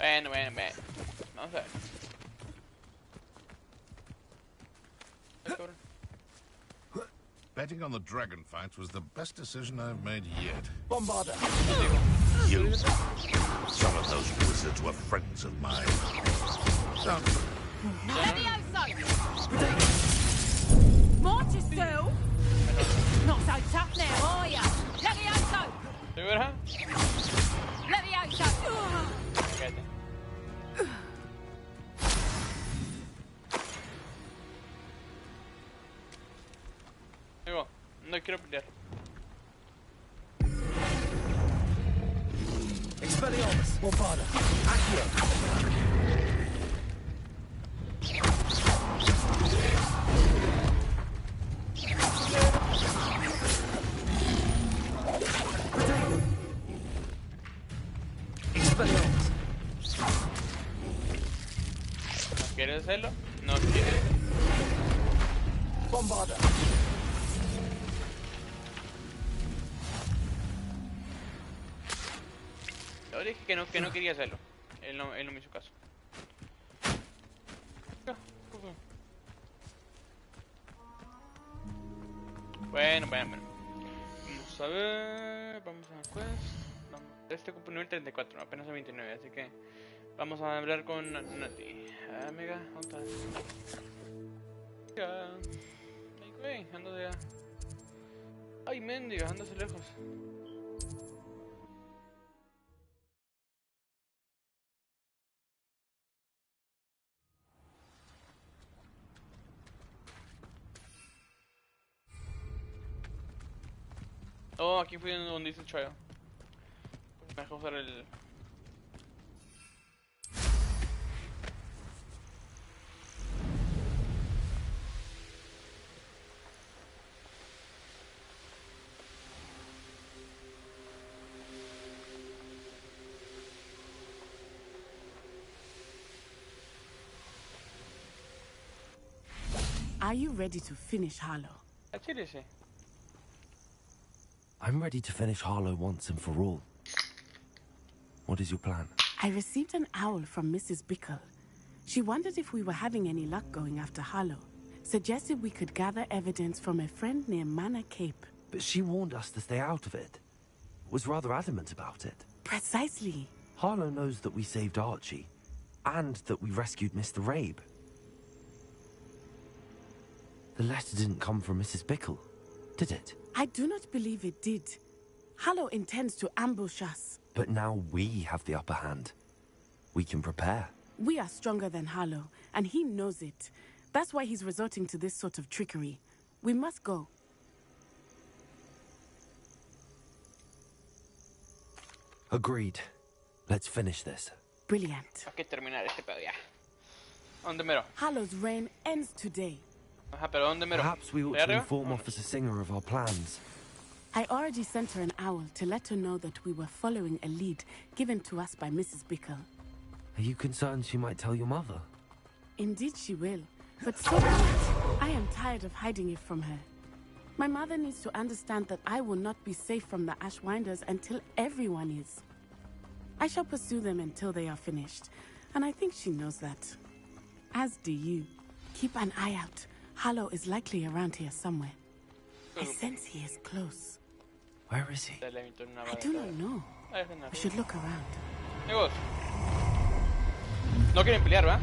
Bueno. Vamos a ver. Betting on the dragon fights was the best decision I've made yet. Bombarder! You. Some of those wizards were friends of mine. Mortis, not so tough now, are ya? Levioso! ¿Segura? Levioso! Fíjate. Digo, no quiero pelear. Expelliarmus! Bombarder! Accio! Expelliarmus! ¿No quieres hacerlo? No quieres. Bombarder! Yo dije que no quería hacerlo. Él no me hizo caso. Bueno. Vamos a ver. Vamos a quest. Este ocupa nivel 34, apenas a 29, así que vamos a hablar con Nati. Amiga, ¿dónde estás? Ay, güey, ando de... Ay, mendiga, andas lejos. Oh, aquí fue donde dice trial. Me dejó usar el... Are you ready to finish Harlow? Actually, sí. I'm ready to finish Harlow once and for all. What is your plan? I received an owl from Mrs. Bickle. She wondered if we were having any luck going after Harlow. Suggested we could gather evidence from a friend near Manor Cape. But she warned us to stay out of it. Was rather adamant about it. Precisely. Harlow knows that we saved Archie, and that we rescued Mr. Rabe. The letter didn't come from Mrs. Bickle, did it? I do not believe it did. Harlow intends to ambush us. But now we have the upper hand. We can prepare. We are stronger than Harlow, and he knows it. That's why he's resorting to this sort of trickery. We must go. Agreed. Let's finish this. Brilliant. Hay que terminar este pedo ya. ¿Dónde mero? Harlow's reign ends today. Ajá, pero ¿dónde mero? Perhaps we ought to inform Officer Singer of our plans. I already sent her an owl to let her know that we were following a lead given to us by Mrs. Bickle. Are you concerned she might tell your mother? Indeed she will, but so be it. I am tired of hiding it from her. My mother needs to understand that I will not be safe from the Ashwinders until everyone is. I shall pursue them until they are finished, and I think she knows that. As do you. Keep an eye out. Harlow is likely around here somewhere. I sense he is close. Where is he? I do not know. I should look around. Amigos, no quieren pelear, ¿va?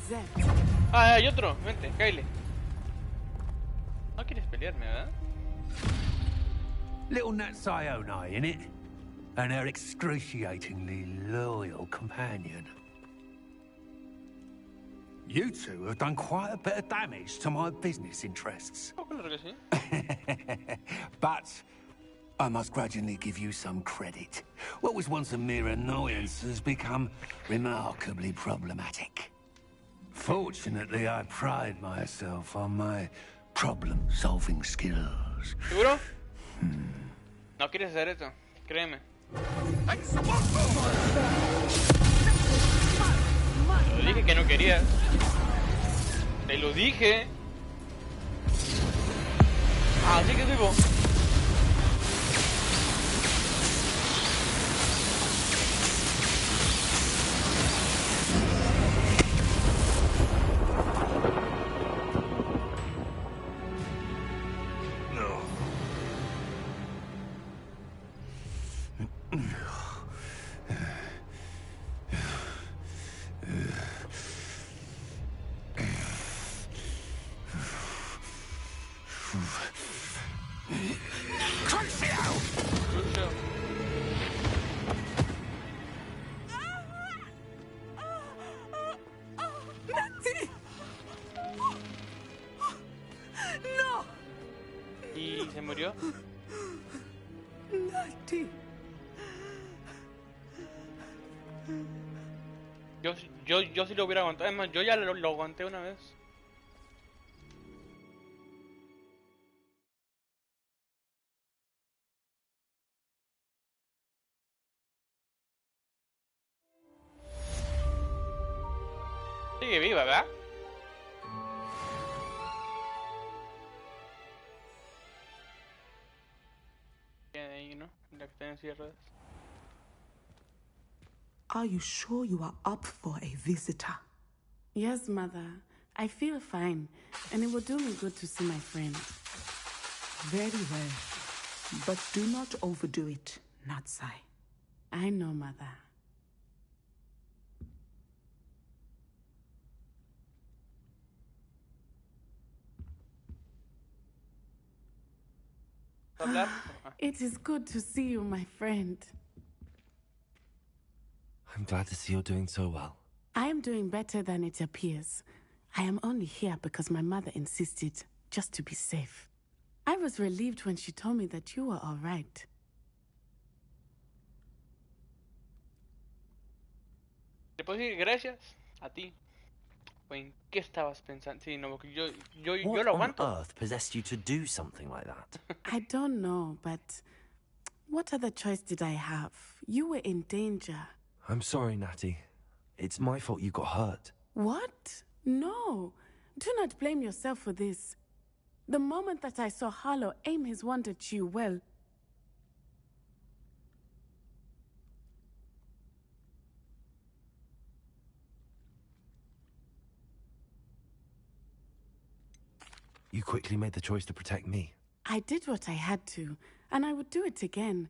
Zed. Ah, hay otro. Vente, Kyle. No quieres pelearme, ¿verdad? Little Nat Sione, innit? And her excruciatingly loyal companion. You two have done quite a bit of damage to my business interests. Oh, claro que sí. But I must grudgingly give you some credit. What was once a mere annoyance has become remarkably problematic. Fortunately, I pride myself on my problem-solving skills. ¿Seguro? No quieres hacer eso, créeme. Te lo dije que no querías. Te lo dije. Así que vivo. Natty! No! ¿Y se murió? Natty! Yo sí lo hubiera aguantado. Es más, yo ya lo aguanté una vez. Sigue viva, ¿verdad? Queda ahí, ¿no? La que está en silla de ruedas. Are you sure you are up for a visitor? Yes, Mother. I feel fine, and it will do me good to see my friend. Very well. But do not overdo it, Natsai. I know, Mother. ¿Hablar? It is good to see you, my friend. I'm glad to see you're doing so well. I am doing better than it appears. I am only here because my mother insisted, just to be safe. I was relieved when she told me that you were all right. ¿Te puedo decir gracias a ti? ¿O en qué estabas pensando? Sí, no, porque yo What lo on aguanto. earth possessed you to do something like that? I don't know, but what other choice did I have? You were in danger. I'm sorry, Natty. It's my fault you got hurt. What? No. Do not blame yourself for this. The moment that I saw Harlow aim his wand at you, well... You quickly made the choice to protect me. I did what I had to, and I would do it again.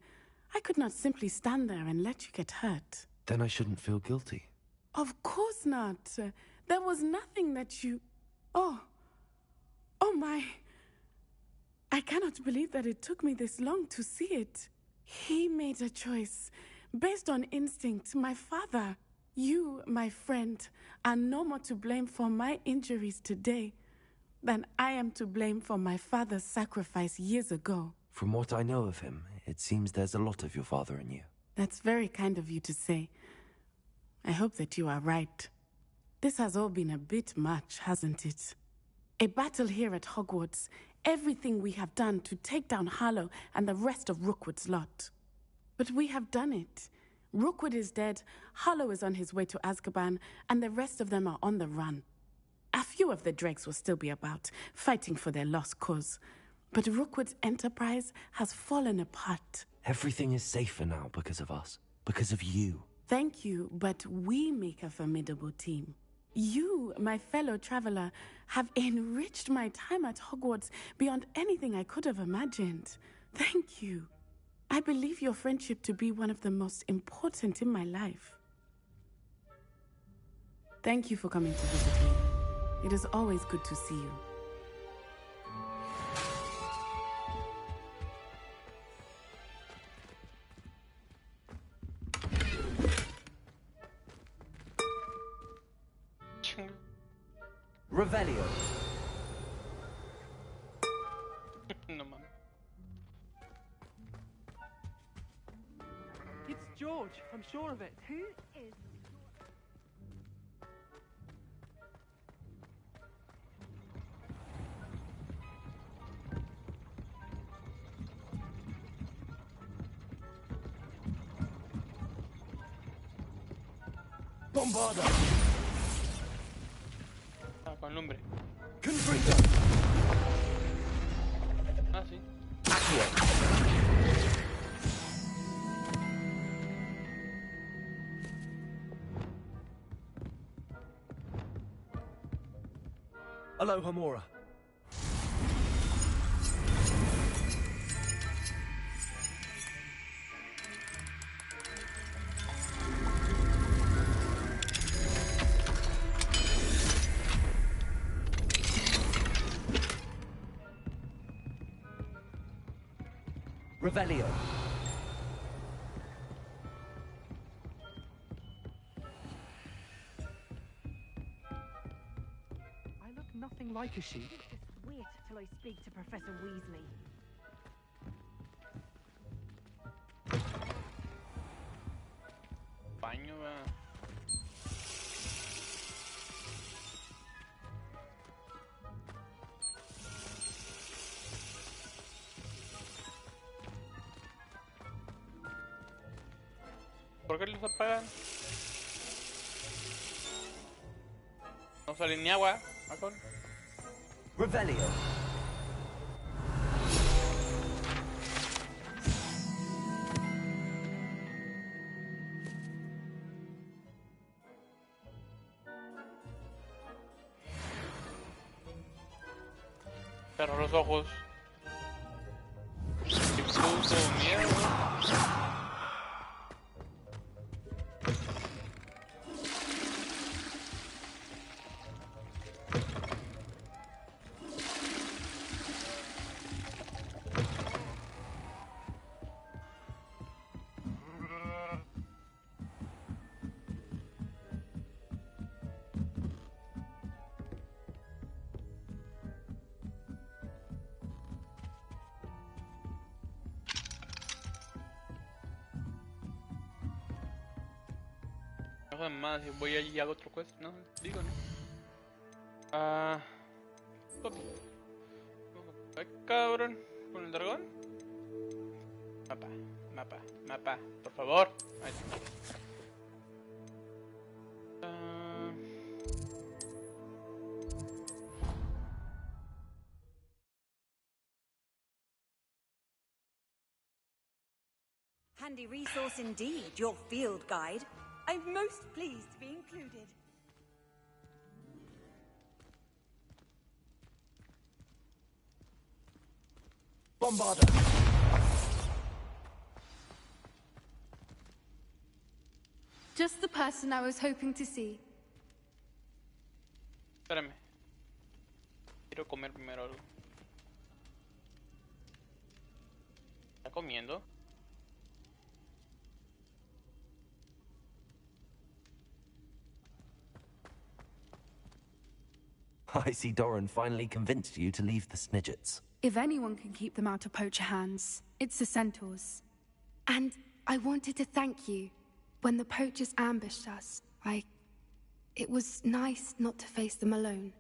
I could not simply stand there and let you get hurt. Then I shouldn't feel guilty. Of course not. There was nothing that you... Oh my... I cannot believe that it took me this long to see it. He made a choice based on instinct. My father, you, my friend, are no more to blame for my injuries today than I am to blame for my father's sacrifice years ago. From what I know of him, it seems there's a lot of your father in you. That's very kind of you to say. I hope that you are right. This has all been a bit much, hasn't it? A battle here at Hogwarts, everything we have done to take down Harlow and the rest of Rookwood's lot. But we have done it. Rookwood is dead, Harlow is on his way to Azkaban, and the rest of them are on the run. A few of the dregs will still be about, fighting for their lost cause. But Rookwood's enterprise has fallen apart. Everything is safer now because of us. Because of you. Thank you, but we make a formidable team. You, my fellow traveler, have enriched my time at Hogwarts beyond anything I could have imagined. Thank you. I believe your friendship to be one of the most important in my life. Thank you for coming to visit me. It is always good to see you. Revelio. No mames. It's George. I'm sure of it. Who is... Bombarda. Ah, con lumbre. Confringo. Ah, sí. Accio. Aloha Mora. Revelio. I look nothing like a sheep. Just wait till I speak to Professor Weasley. Baño, va. ¿Por qué los apagan? No sale ni agua. Acá. Revelio. Cerró los ojos. Qué puto miedo. No más, si voy allí y hago otro quest, no, digo no. Ah. Ay, cabrón, con el dragón. Mapa, mapa, mapa, por favor. Ahí está. Ah. Handy resource indeed, your field guide. I'm most pleased to be included. Bombarda. Just the person I was hoping to see. Espérame. Quiero comer primero algo. ¿Está comiendo? I see Doran finally convinced you to leave the Snidgets. If anyone can keep them out of poacher hands, it's the centaurs. And I wanted to thank you. When the poachers ambushed us, it was nice not to face them alone.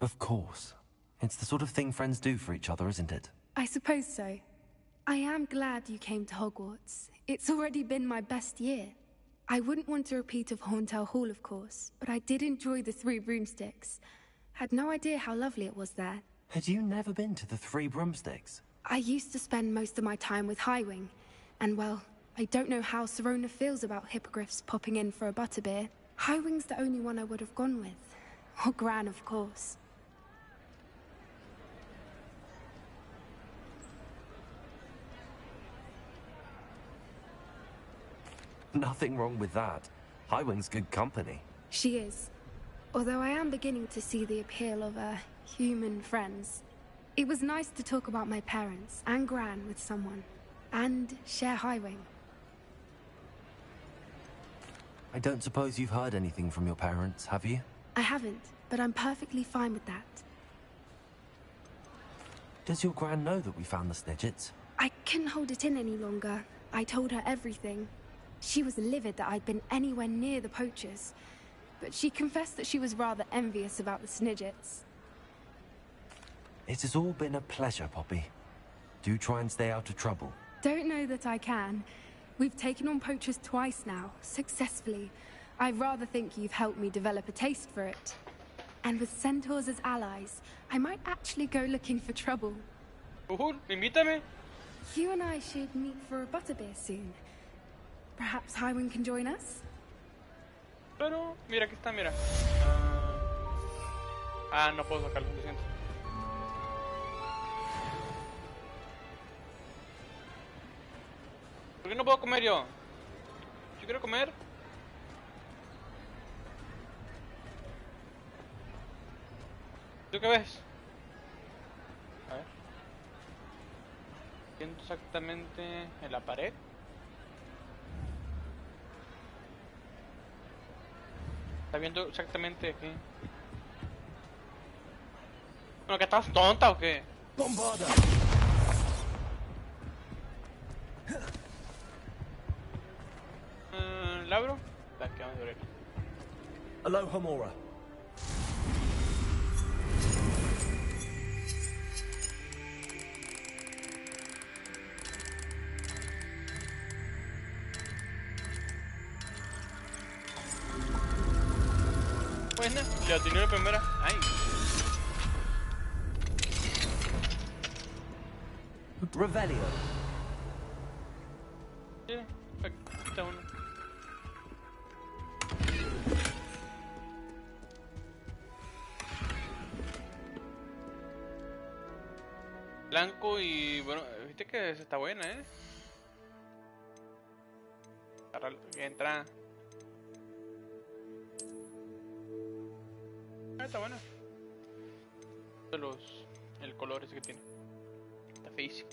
Of course. It's the sort of thing friends do for each other, isn't it? I suppose so. I am glad you came to Hogwarts. It's already been my best year. I wouldn't want a repeat of Horntail Hall, of course, but I did enjoy the Three Broomsticks. Had no idea how lovely it was there. Had you never been to the Three Broomsticks? I used to spend most of my time with Highwing, and well, I don't know how Serona feels about hippogriffs popping in for a butterbeer. Highwing's the only one I would have gone with. Or Gran, of course. Nothing wrong with that. Highwing's good company. She is. Although I am beginning to see the appeal of, human friends. It was nice to talk about my parents and Gran with someone. And share Highwing. I don't suppose you've heard anything from your parents, have you? I haven't, but I'm perfectly fine with that. Does your Gran know that we found the Snidgets? I couldn't hold it in any longer. I told her everything. She was livid that I'd been anywhere near the poachers. But she confessed that she was rather envious about the Snidgets. It has all been a pleasure, Poppy. Do try and stay out of trouble. Don't know that I can. We've taken on poachers twice now, successfully. I rather think you've helped me develop a taste for it. And with centaurs as allies, I might actually go looking for trouble. Invítame. You and I should meet for a butterbeer soon. Perhaps Highwing can join us? Pero, mira, aquí está, mira. No puedo sacarlo, lo siento. ¿Por qué no puedo comer yo? Yo quiero comer. ¿Tú qué ves? A ver. Siento exactamente en la pared. Está viendo exactamente aquí. Bueno, ¿que estás tonta o qué? Bombarda! ¿Labro? La que vamos a ver. Aloha Mora. Buena, le atiné la primera. Ay. Revelio. Mira, aquí está uno. Blanco y bueno, viste que esa está buena, entra. Está buena. El color ese que tiene. Está feísimo.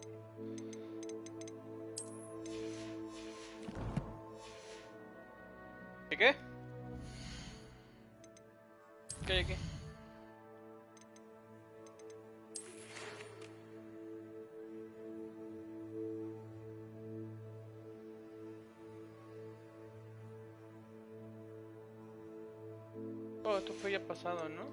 ¿Y qué? ¿Qué hay aquí? Oh, esto fue ya pasado, ¿no?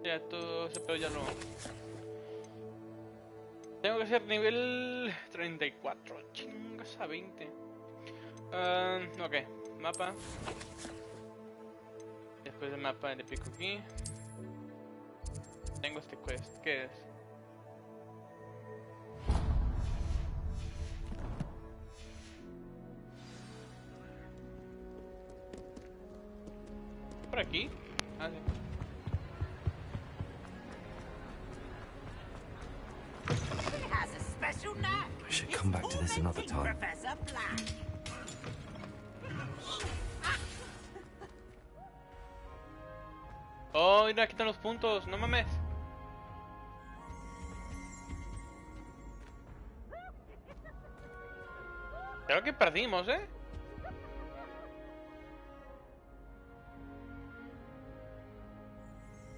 Ya todo ese pedo ya no. Tengo que ser nivel 34. Chingas a 20. Ok, mapa. Después del mapa le pico aquí. Tengo este quest. ¿Qué es? ¿Por aquí? Ah, sí. I should come back to this another time. Oh, mira, aquí están los puntos, no mames. Creo que perdimos,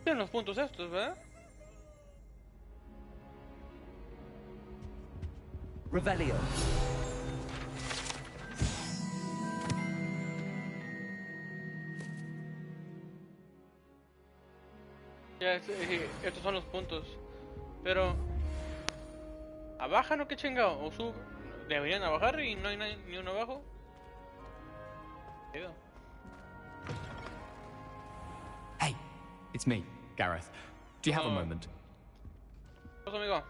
Tienen los puntos estos, ¿verdad? Revelio. Ya, estos son los puntos. Pero... ¿a bajan o qué chingado? ¿O sub? ¿Deberían a bajar y no hay ni uno abajo? Hey, it's me, Gareth. Do you have a Oh. moment? pasó, amigo?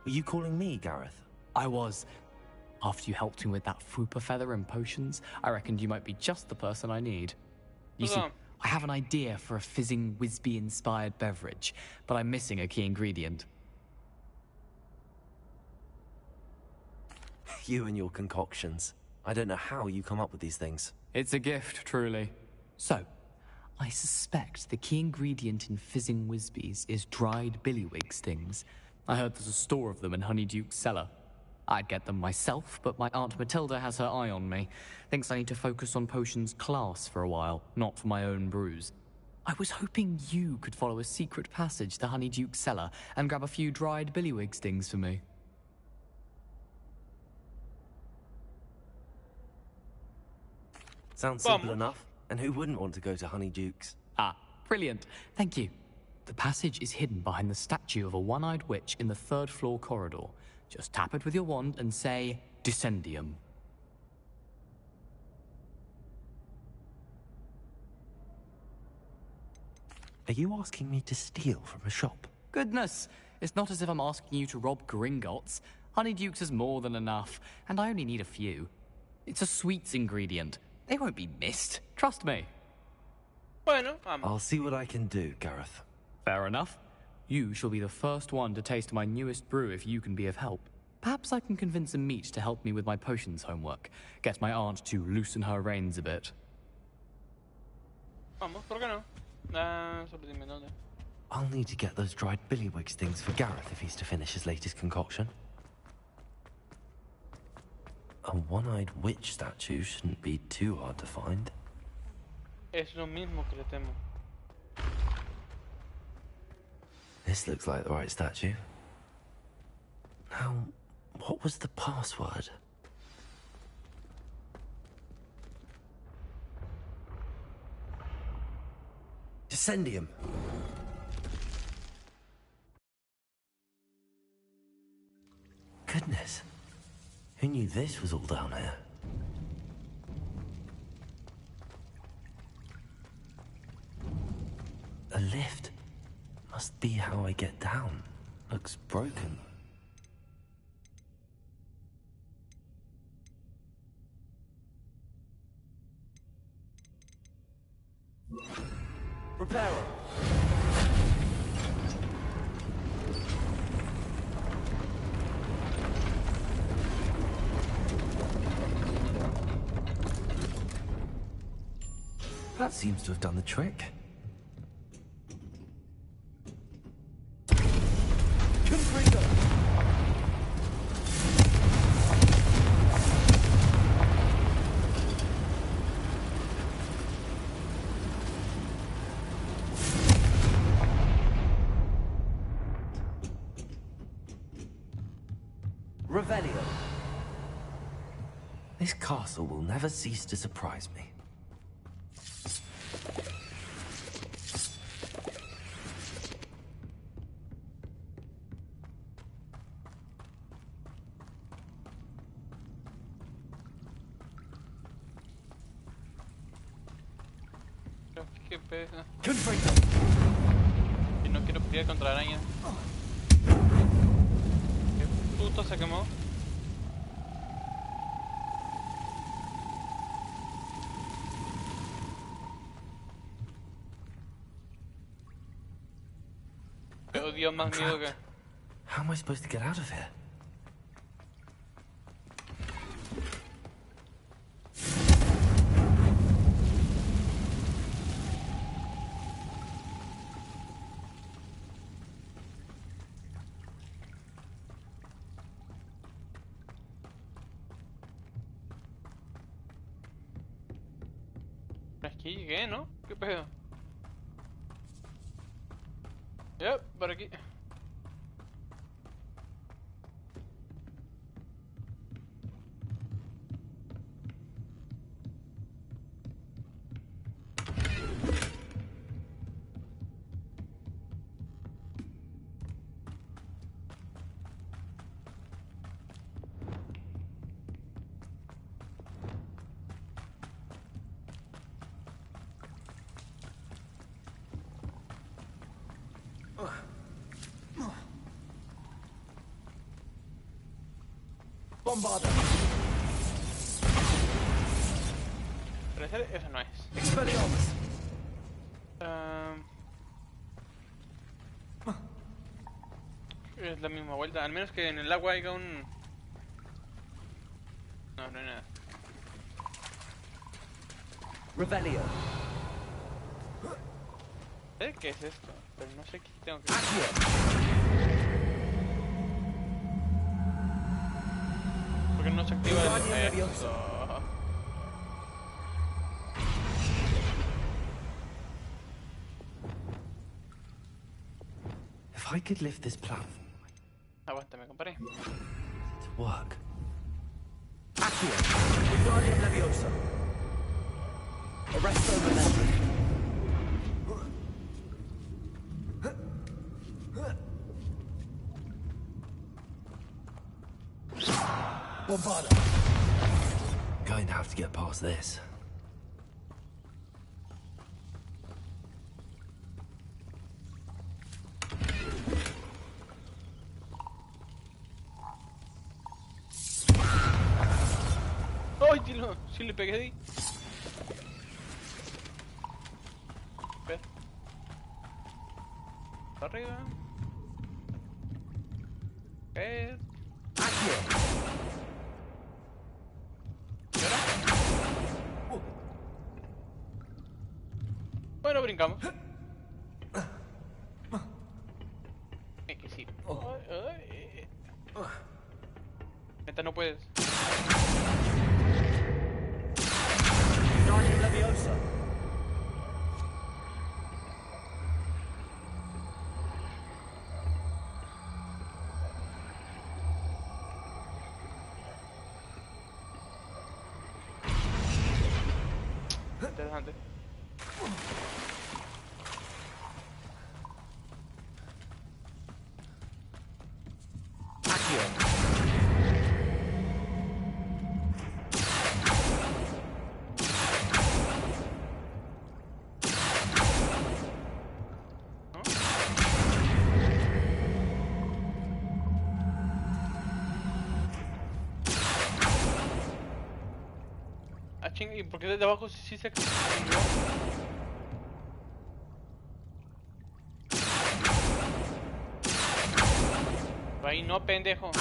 Were you calling me, Gareth? I was. After you helped me with that Fwooper feather and potions, I reckoned you might be just the person I need. You see, I have an idea for a fizzing Whizbee-inspired beverage, but I'm missing a key ingredient. You and your concoctions. I don't know how you come up with these things. It's a gift, truly. So, I suspect the key ingredient in fizzing Whizbees is dried billywig stings. I heard there's a store of them in Honeyduke's cellar. I'd get them myself, but my Aunt Matilda has her eye on me. Thinks I need to focus on potions class for a while, not for my own brews. I was hoping you could follow a secret passage to Honeyduke's cellar and grab a few dried billywig stings for me. Sounds simple enough. And who wouldn't want to go to Honeyduke's? Ah, brilliant. Thank you. The passage is hidden behind the statue of a one-eyed witch in the 3rd floor corridor. Just tap it with your wand and say, Descendium. Are you asking me to steal from a shop? Goodness, it's not as if I'm asking you to rob Gringotts. Honeyduke's is more than enough, and I only need a few. It's a sweets ingredient. They won't be missed. Trust me. Bueno, I'll see what I can do, Gareth. Fair enough. You shall be the first one to taste my newest brew if you can be of help. Perhaps I can convince a meat to help me with my potions homework. Get my aunt to loosen her reins a bit. Vamos, ¿por qué no? Solo dime dónde. I'll need to get those dried billywig stings for Gareth if he's to finish his latest concoction. A one-eyed witch statue shouldn't be too hard to find. Es lo mismo que le temo. This looks like the right statue. Now, what was the password? Descendium. Goodness. Who knew this was all down here? A lift. Must be how I get down. Looks broken. Repairer. That seems to have done the trick. Revelio. This castle will never cease to surprise me. Qué pesa. Confringo. Y no quiero pelear contra arañas. Qué puto se quemó. Pero Dios, más miedo que... How am I supposed to get out of here? Aquí llegué, ¿no? ¿Qué pedo? Yep, por aquí. Bombarder. Parecer eso no es. Expelliarmus. Es la misma vuelta, al menos que en el agua haya un... No, no hay nada. Revelio. Sé qué es esto, pero no sé qué tengo que... ¿Por qué no se activa esto? If I could lift this platform Aguántame, compadre. to work. Accio. Wingardium Leviosa. Arresto Momentum. Bombarder. Going to have to get past this. ¡Ay, tío! Sí le pegué ahí. Espera. Para arriba. Caer. ¿Y ahora? Bueno, brincamos. Que sí. Neta, no puedes. Wingardium Leviosa. Interesante. Ah, chinga, ¿y por qué desde abajo sí se activó? Ahí no, pendejo.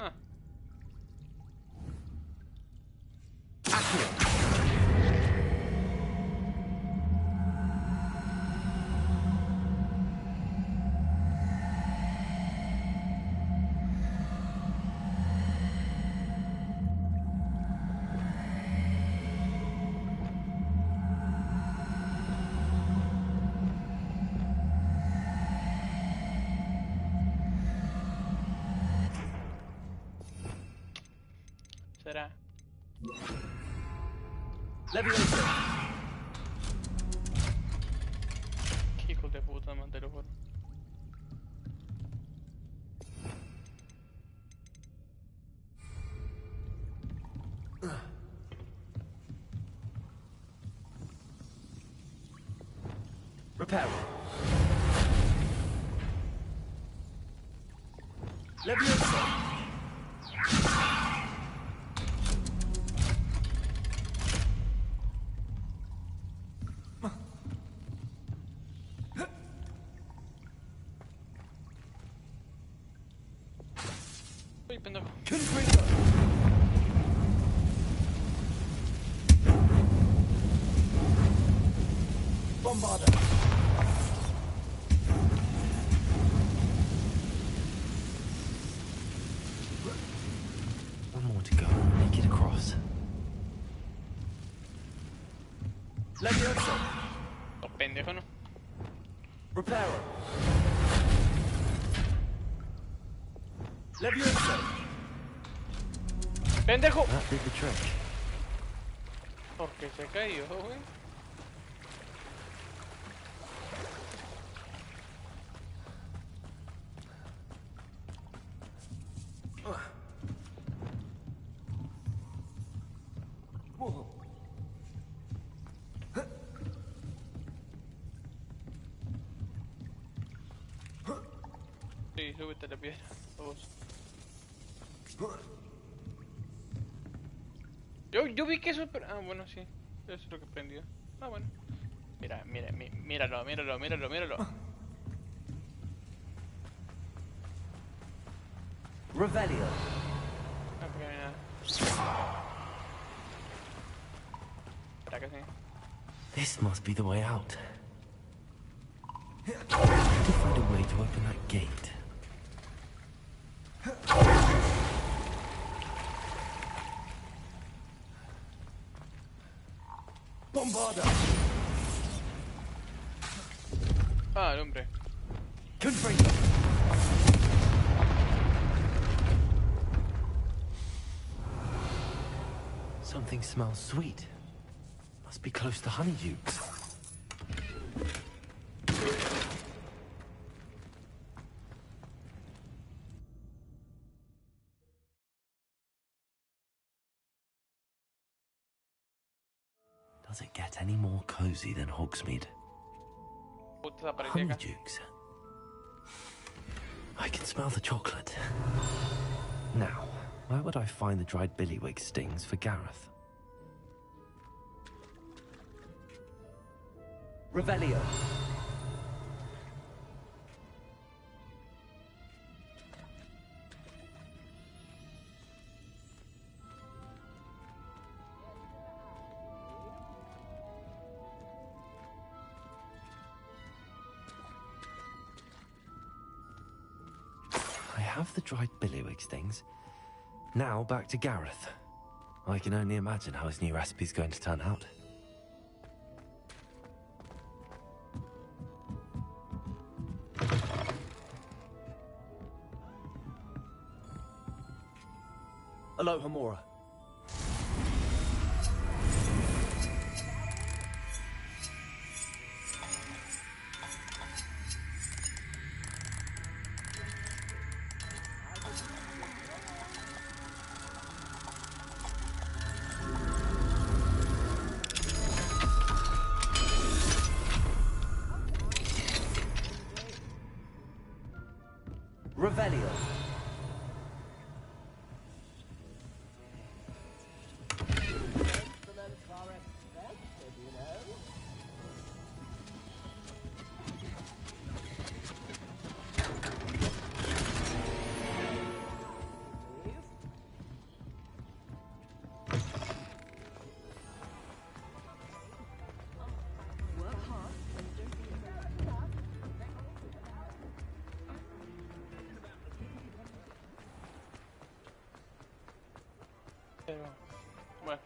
Ah. Será. Leviosa. Qué hijo de puta, man, te lo juro. Repair. Leviosa. Uy, pendejo. Confringo. Bombarder. One more to go. Make it across. Leviosa. No, pendejo, no. Repair. Leviosa. ¡Pendejo! That did the trick. Porque se cayó, güey. y súbete a la piedra. Vamos. Yo vi que eso... Ah, bueno, sí. Eso es lo que prendió. Ah, bueno. Míralo. Revelio. Ah, porque no hay nada. ¿Para qué sí? This must be the way out. I need to find a way to open that gate. Bombarda. Ah, el hombre. Confringo. Something smells sweet. Must be close to Honeydukes. Does it get any more cozy than Hogsmeade? Puta, aparecí acá. Honeydukes. I can smell the chocolate. Now, where would I find the dried billywig stings for Gareth? Revelio. I have the dried billywig stings. Now back to Gareth. I can only imagine how his new recipe's going to turn out. Aloha Mora. Revelio. Bueno.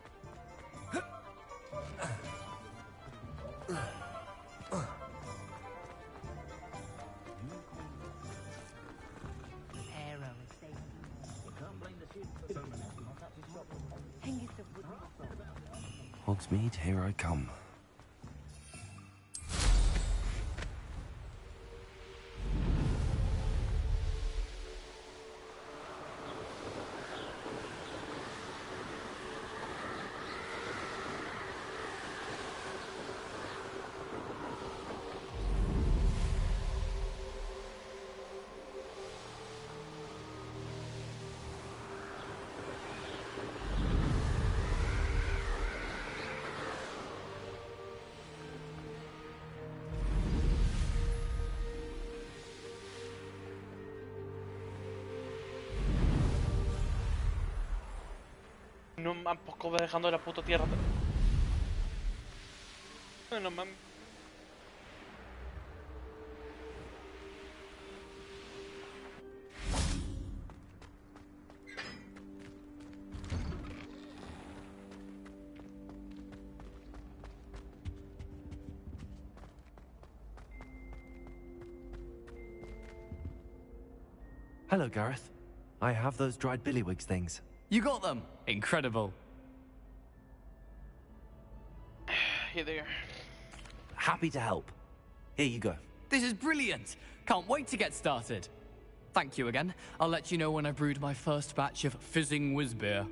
Hogsmeade, here I come. No mames, poco va dejando la puta tierra. No mames. Hello, Gareth. I have those dried billywig things. You got them! Incredible. Here they are. Happy to help. Here you go. This is brilliant! Can't wait to get started. Thank you again. I'll let you know when I've brewed my first batch of fizzing whizbeer.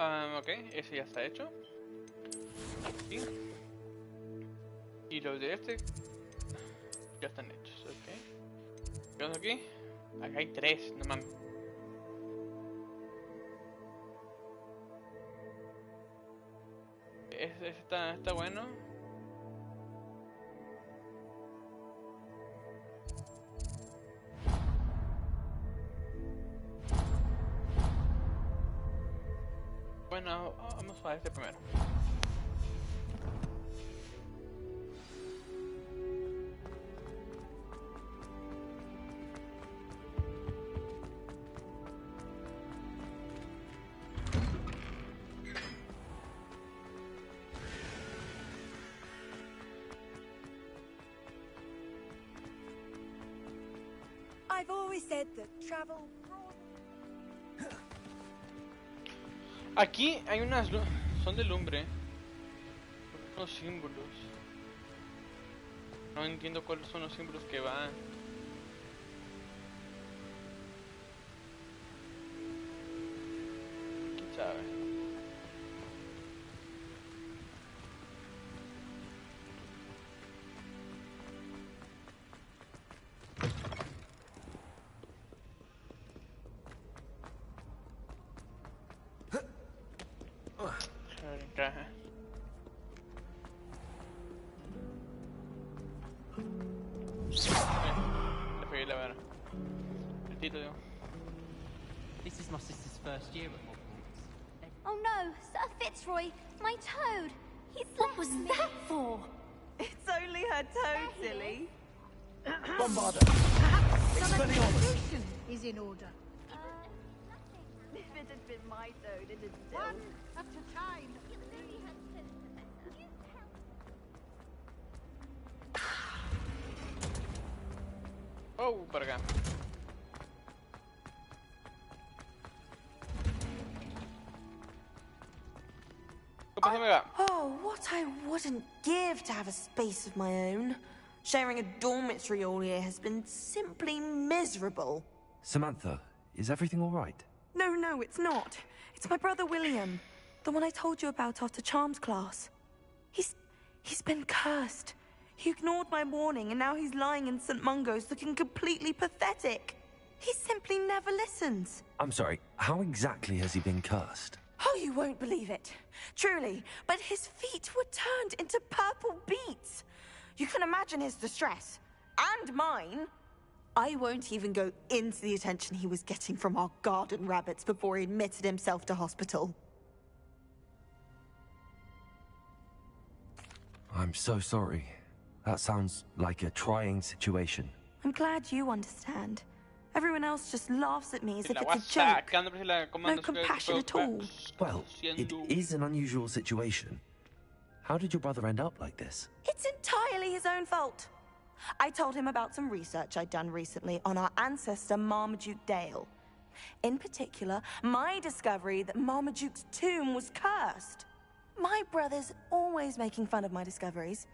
Ok, ese ya está hecho. Sí. Y los de este ya están hechos, ok. ¿Qué aquí? Acá hay 3, no mames. Ese está bueno. Bueno, vamos a este primero. I've always said that travel. Aquí hay unas son de lumbre. Unos símbolos. No entiendo cuáles son los símbolos que van. ¿Quién sabe? Caja. Le pegué la vara. El título. This is my sister's first year at Hogwarts. Oh no, Sir Fitzroy, my toad. He's What was that for? It's only her toad, silly. Bombarda! Some administration is in order. If it had been my toad, it'd still. One at a time. Oh, para acá. ¿Qué pasa, amiga? Oh, what I wouldn't give to have a space of my own. Sharing a dormitory all year has been simply miserable. Samantha, is everything all right? No, it's not. It's my brother William. The one I told you about after Charms class. He's been cursed. He ignored my warning and now he's lying in St. Mungo's looking completely pathetic. He simply never listens. I'm sorry, how exactly has he been cursed? Oh, you won't believe it. Truly, but his feet were turned into purple beets. You can imagine his distress. And mine. I won't even go into the attention he was getting from our garden rabbits before he admitted himself to hospital. I'm so sorry. That sounds like a trying situation. I'm glad you understand. Everyone else just laughs at me as if it's a joke. No compassion at all. Well, it is an unusual situation. How did your brother end up like this? It's entirely his own fault. I told him about some research I'd done recently on our ancestor Marmaduke Dale. In particular, my discovery that Marmaduke's tomb was cursed. My brother's always making fun of my discoveries.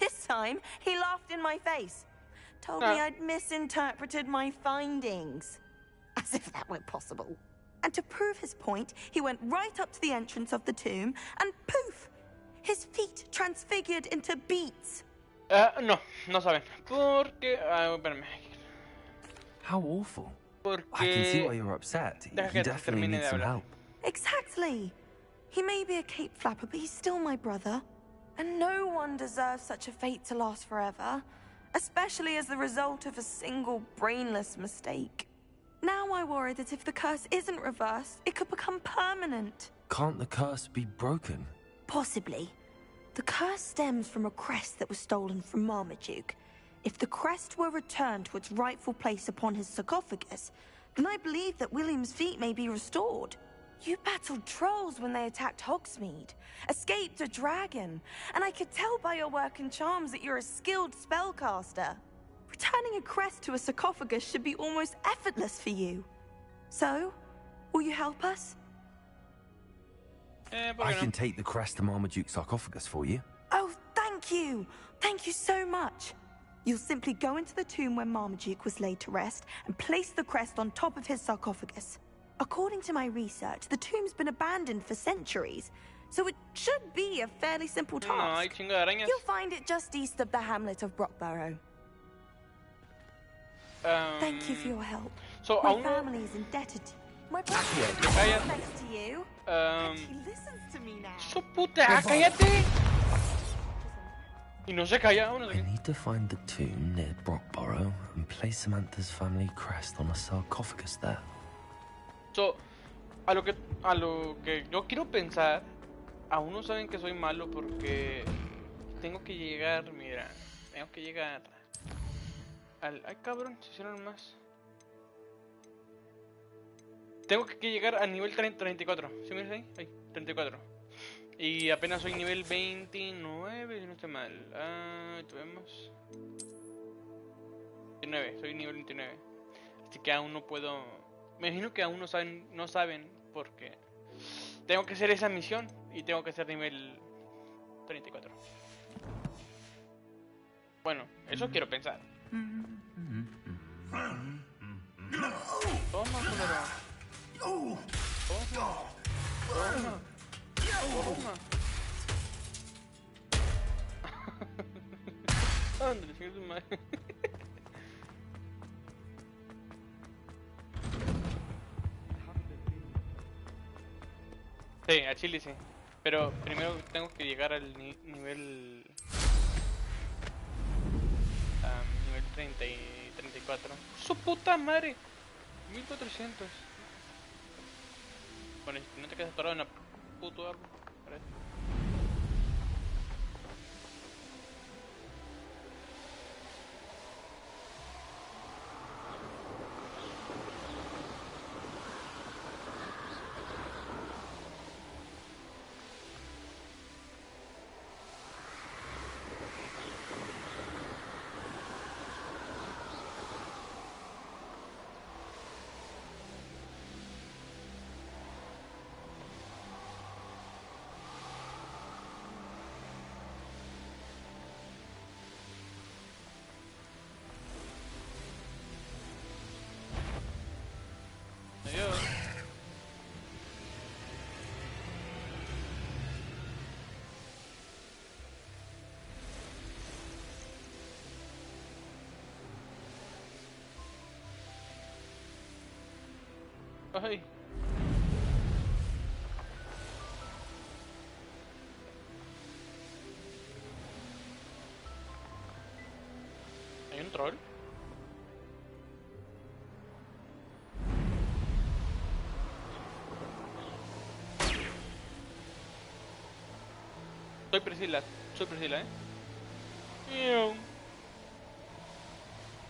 This time, he laughed in my face. Told me I'd misinterpreted my findings. As if that were possible. And to prove his point, he went right up to the entrance of the tomb and poof! His feet transfigured into beets. No saben. Porque... espérame. How awful. Porque... I can see why you're upset. You definitely need some help. Exactly. He may be a cape flapper, but he's still my brother. And no one deserves such a fate to last forever. Especially as the result of a single brainless mistake. Now I worry that if the curse isn't reversed, it could become permanent. Can't the curse be broken? Possibly. The curse stems from a crest that was stolen from Marmaduke. If the crest were returned to its rightful place upon his sarcophagus, then I believe that William's feet may be restored. You battled trolls when they attacked Hogsmeade, escaped a dragon, and I could tell by your work and charms that you're a skilled spellcaster. Returning a crest to a sarcophagus should be almost effortless for you. So, will you help us? I can take the crest to Marmaduke's sarcophagus for you. Oh, thank you! Thank you so much! You'll simply go into the tomb where Marmaduke was laid to rest and place the crest on top of his sarcophagus. According to my research, the tomb's been abandoned for centuries, so it should be a fairly simple task. No, hay chingo de arañas. You'll find it just east of the hamlet of Brockborough. Thank you for your help. So, my family is indebted to you. My brother is next to you. And he listens to me now. Su puta, cállate. Y no se calla uno. I need to find the tomb near Brockborough and place Samantha's family crest on a sarcophagus there. So, a lo que yo quiero pensar, aún no saben que soy malo porque tengo que llegar, mira, tengo que llegar al... Ay, cabrón, se hicieron más. Tengo que llegar al nivel 34. ¿Sí miras ahí? Ahí, 34. Y apenas soy nivel 29, si no estoy mal. Tuvimos 29, soy nivel 29. Así que aún no puedo... Me imagino que aún no saben porque tengo que hacer esa misión y tengo que ser nivel 34. Bueno, eso quiero pensar. Toma, culero. Toma. Toma. Toma. Andrés, que es un mal. Sí, a Chile sí. Pero primero tengo que llegar al nivel... nivel 30 y 34. ¡Su puta madre! 1400. Bueno, si no te quedas atorado en la puto árbol, parece. Ay. ¿Hay un troll? Soy Priscila, Miau.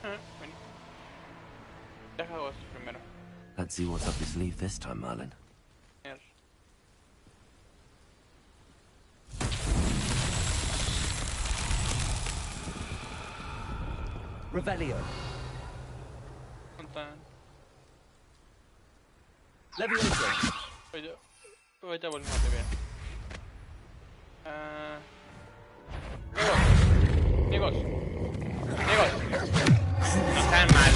Bueno. Deja vos primero. Let's see what's up your sleeve this time, Merlin. Revelio. Leviosa. Ahorita volvemos a ver. Negos. No están mal.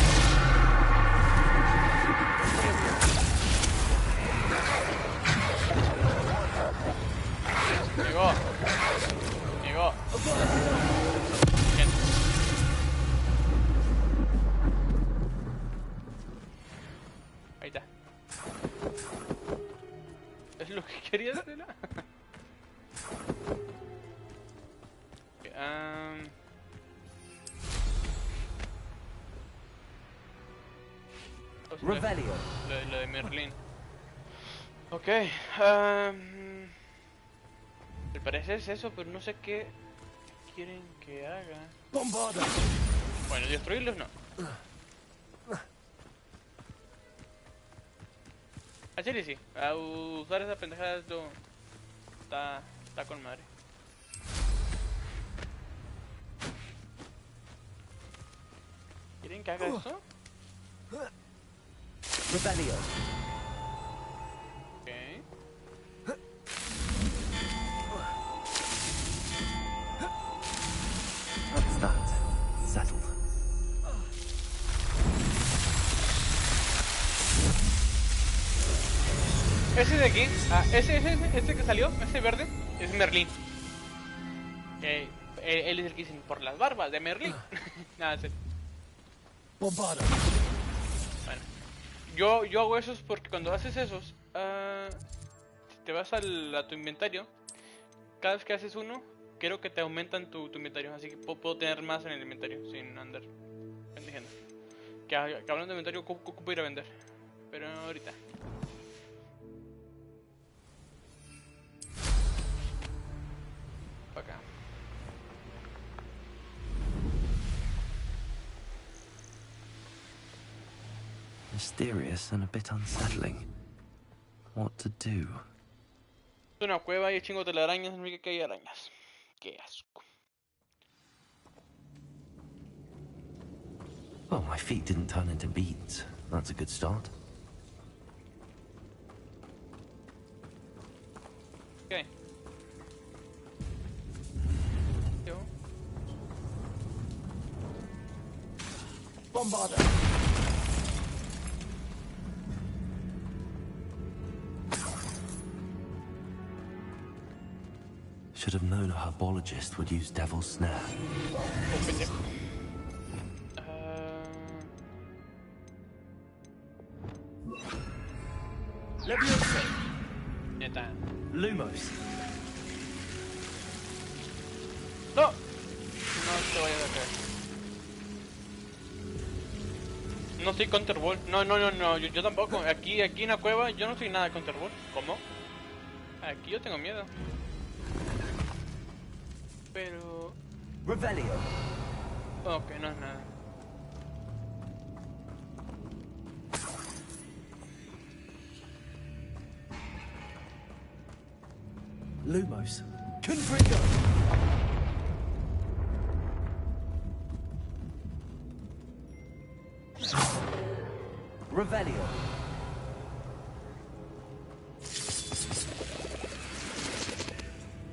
Llegó. Bien. Ahí está. Es lo que quería hacer. Revelio. Lo de Merlin. Ok. Al parecer es eso, pero no sé qué quieren que haga. Bombarda. Bueno, destruirlos no. A Chile sí. A usar esa pendejada esto está con madre. ¿Quieren que haga eso? Revelio. Okay. That's that. Settled. Ese de aquí, ese que salió, ese verde, es Merlín. Él es el que dicen por las barbas de Merlín. Nada, serio. Bombarda. Bueno, yo hago esos porque cuando haces esos, si te vas a tu inventario, cada vez que haces uno, creo que te aumentan tu inventario. Así que puedo tener más en el inventario sin andar pendejando. Que hablando de inventario, ocupo ir a vender. Pero ahorita. Para acá. Mysterious and a bit unsettling. What to do? Es una cueva y hay chingos de telarañas, no que hay arañas. Qué asco. Well, my feet didn't turn into beads. That's a good start. Okay. Yo. Bombarda. Should have known a herbologist would use devil's snare. Leviosa. Neta. Lumos. No. No te vayas a caer. No soy counterball. No. Yo tampoco. Aquí en la cueva yo no soy nada de counterball. ¿Cómo? Aquí yo tengo miedo. Pero... Revelio. Ok, no es nada. Lumos. Confringo. Revelio.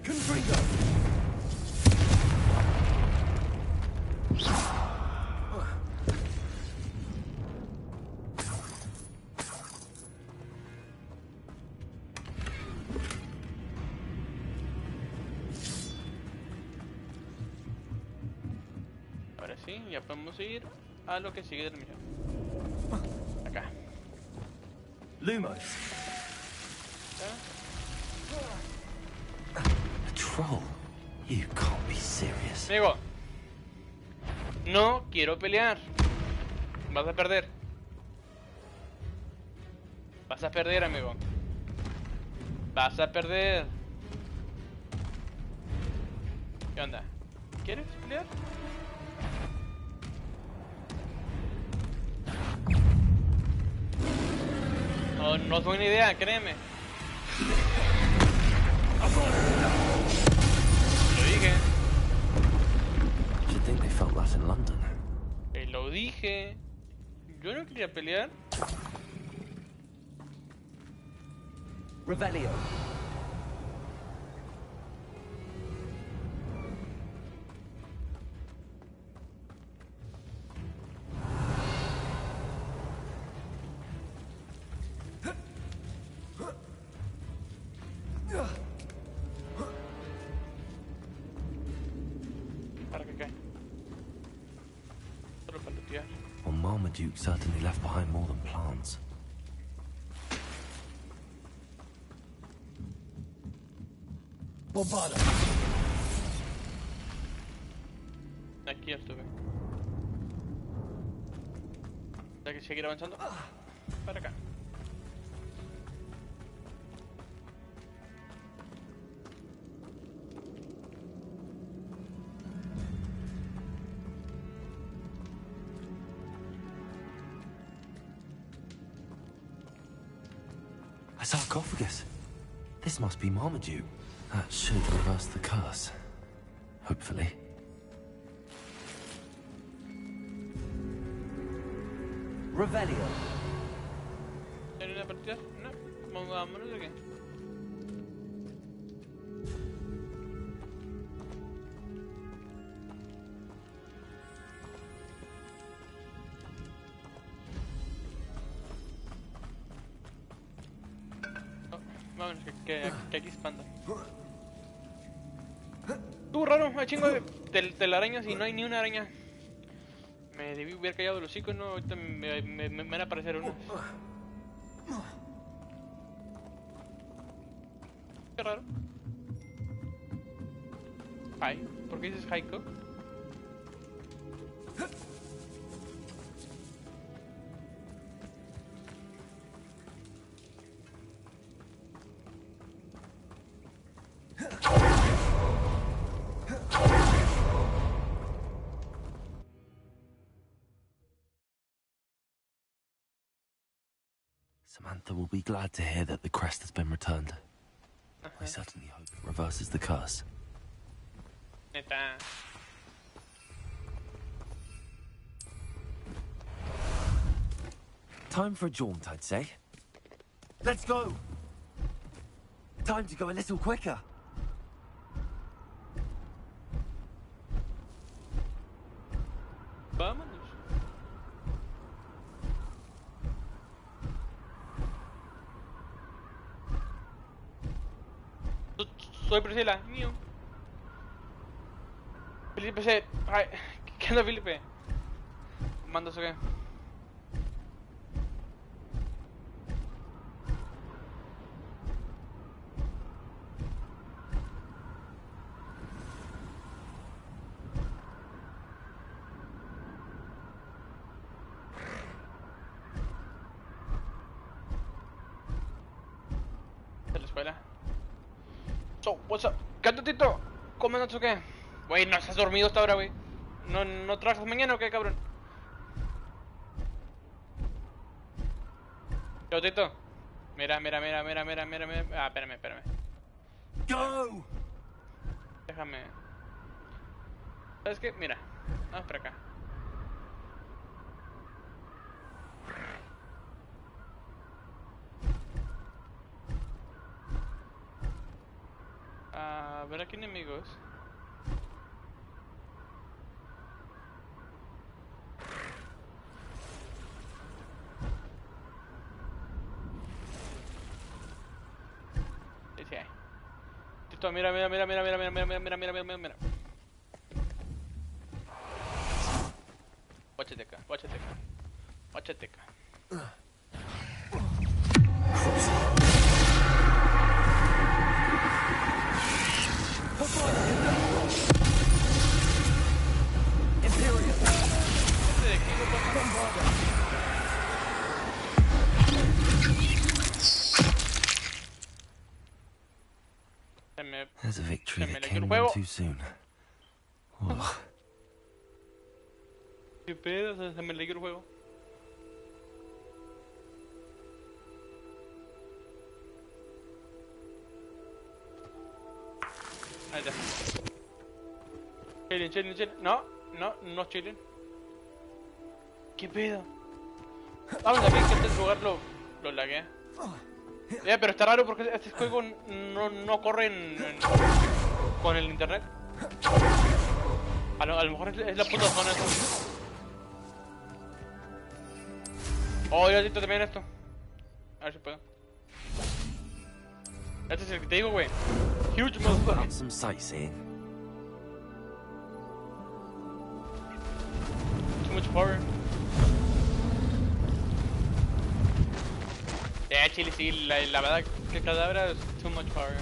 Confringo. Ahora sí, ya podemos ir a lo que sigue del misión. Acá. Lumos. A troll? You can't be serious. Amigo, no quiero pelear. Vas a perder. Vas a perder, amigo. Vas a perder. ¿Qué onda? ¿Quieres pelear? No, no es buena idea, créeme. Lo dije. Should think they felt that in London. Lo dije. Yo no quería pelear. Revelio. ¿Para qué cae? Solo para lootear. Well, Marmaduke certainly left behind more than plants. Bombarda. Aquí ya estuve. Hay que seguir avanzando. Para acá. A sarcophagus. This must be Marmaduke. That should reverse the curse. Hopefully. Revelio. ¿Tiene una partida? No. Vámonos de aquí. Oh. bueno, que aquí espantan. Tú, raro, hay chingo de telarañas y no hay ni una araña. Me debí haber callado los hocico, no, ahorita me van a aparecer unas. Qué raro. Ay, ¿por qué dices Haiko? Samantha will be glad to hear that the crest has been returned. I certainly hope it reverses the curse. Neta. Time for a jaunt, I'd say. Let's go! Time to go a little quicker. Vámonos. Soy Priscila, mío. Felipe C. Ay, ¿qué onda, Felipe? ¿Mandas o qué? De la escuela. So, what's up? ¿Qué onda, Tito? ¿Cómo andas o qué? Güey, no estás dormido hasta ahora, güey. ¿No trabajas mañana o qué, cabrón? Yo, Tito. Mira. Ah, espérame. Go! Déjame. ¿Sabes qué? Mira. Vamos para acá. A ver aquí enemigos. Sí hay. Tito, mira. Guáchate acá. There's a victory that came on too soon. Oh. ¿Qué pedo? Se me leyó el juego. Ahí está. Chilling. No chilling. ¿Qué pedo? Vamos aquí que este lugar lo laguea. Pero está raro porque este juego no corre con el internet. A lo mejor es la puta zona esa. Oh, yo necesito también esto. A ver si puedo. Este es el que te digo, güey. Huge motherfucker. Some sightseeing. Too much power. Chile, sí, la verdad que cadabra es too much power.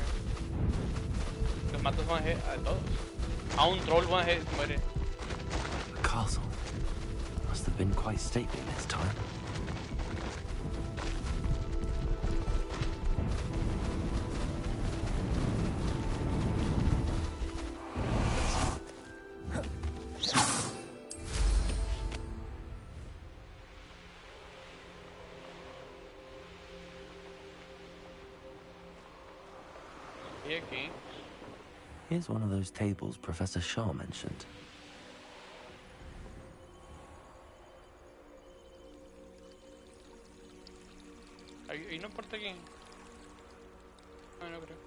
Los matos van a todos. A un troll van a muere. The castle must have been quite stately this time. Here's one of those tables Professor Shaw mentioned. ¿Y no importa quién? No creo.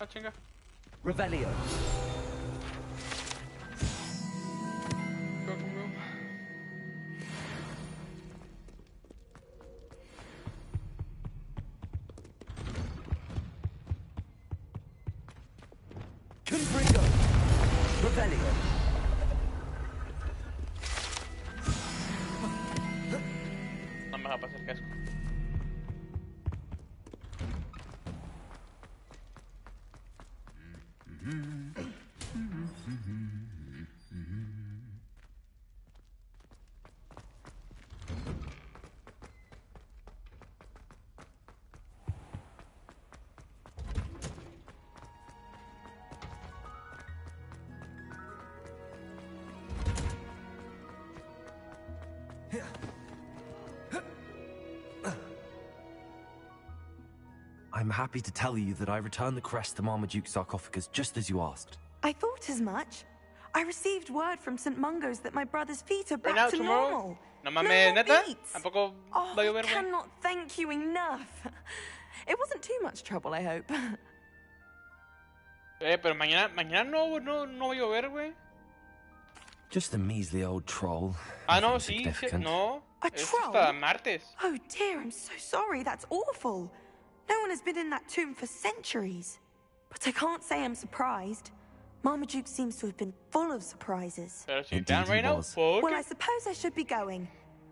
Ah, chinga. Revelio. Confringo. Revelio. No me va a pasar el casco. I'm happy to tell you that I returned the crest to Marmaduke's sarcophagus just as you asked. I thought as much. I received word from St. Mungo's that my brother's feet are back Right now, to tomorrow? normal. No No mames, more ¿neta? beats. ¿Tampoco Oh, va a I llover, güey? cannot thank you enough. It wasn't too much trouble, I hope. Pero mañana no va a llover, güey. Just a measly old troll. Ah, no, Nothing sí, significant. no. A Es troll? hasta martes. Oh dear, I'm so sorry. That's awful. No one has been in that tomb for centuries. But I can't say I'm surprised. Marmaduke seems to have been full of surprises. Pero si están right now, ¿por Well, qué? I suppose I should be going.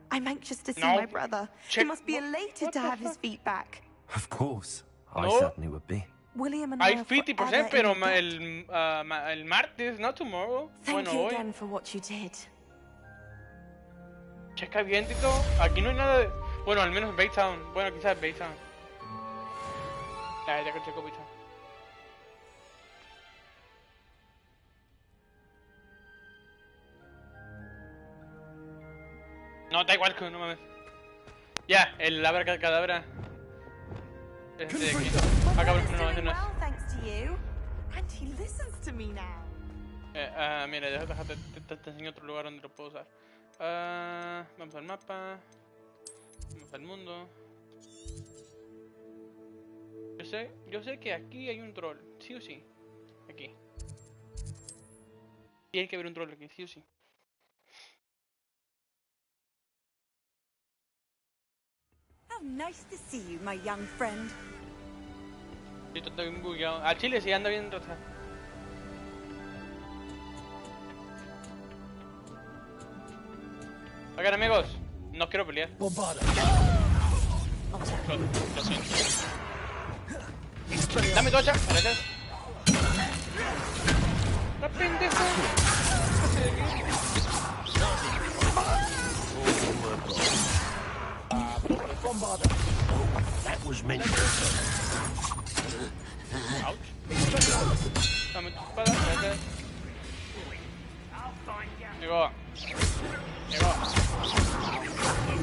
I'm anxious to see No. my brother. He Check- must be elated what to the have his fuck? feet back. Of course. I No. certainly would be. William and I Hay are 50%, forever pero in debt. el martes, no tomorrow. Thank Bueno, you hoy. again for what you did. Checa bien, Tito. Aquí no hay nada de... Bueno, al menos en Baytown. Bueno, quizás en Baytown. Ya que checo Baytown. No, da igual, no mames. Ya, el abracadabra. Este de aquí. Ah, cabrón, no, ese no es. Well, thanks to you. And he listens to me now. Mira, te enseño otro lugar donde lo puedo usar. Vamos al mapa. Vamos al mundo. Yo sé que aquí hay un troll, sí o sí. Aquí. Tiene que haber un troll aquí, sí o sí. How nice to see you, my young friend. Sí, está bien bugueado. Al chile sí anda bien retrasado. Oigan, amigos, no quiero pelear. Lo siento. Dame tu hacha, gracias. ¡La pendejo! That was meant Ouch. Dame tu espada, gracias. Llegó.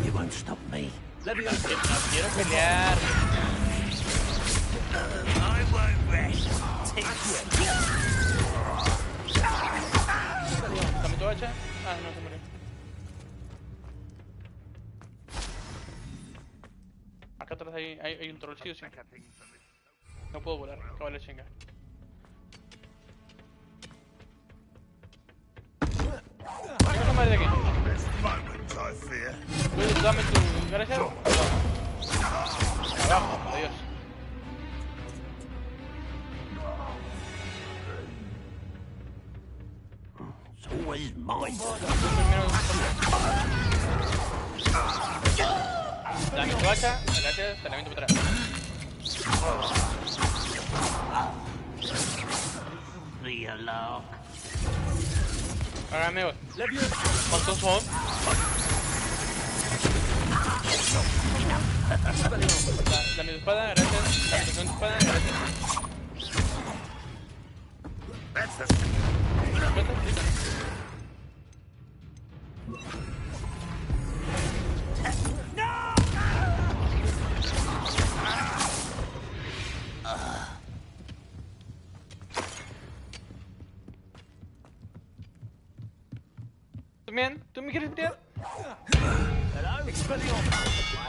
You won't stop me. No quiero pelear. I won't rest. Dame tu hacha. Ah, no, se murió. Acá atrás hay un trollcillo, sí. No puedo volar, acaba de chingar. ¿Qué no de aquí? Moments, I fear. Dame tu... Gracias. Abajo, adiós. It's always my Dame tu hacha, gracias, te la viento para atrás. Be a lark. Ahora, amigos, ¿cuántos son? Dame tu espada, gracias. Dame tu espada, gracias. That's the... ¿Tú bien? ¿Tú me quieres pelear? Hello? Why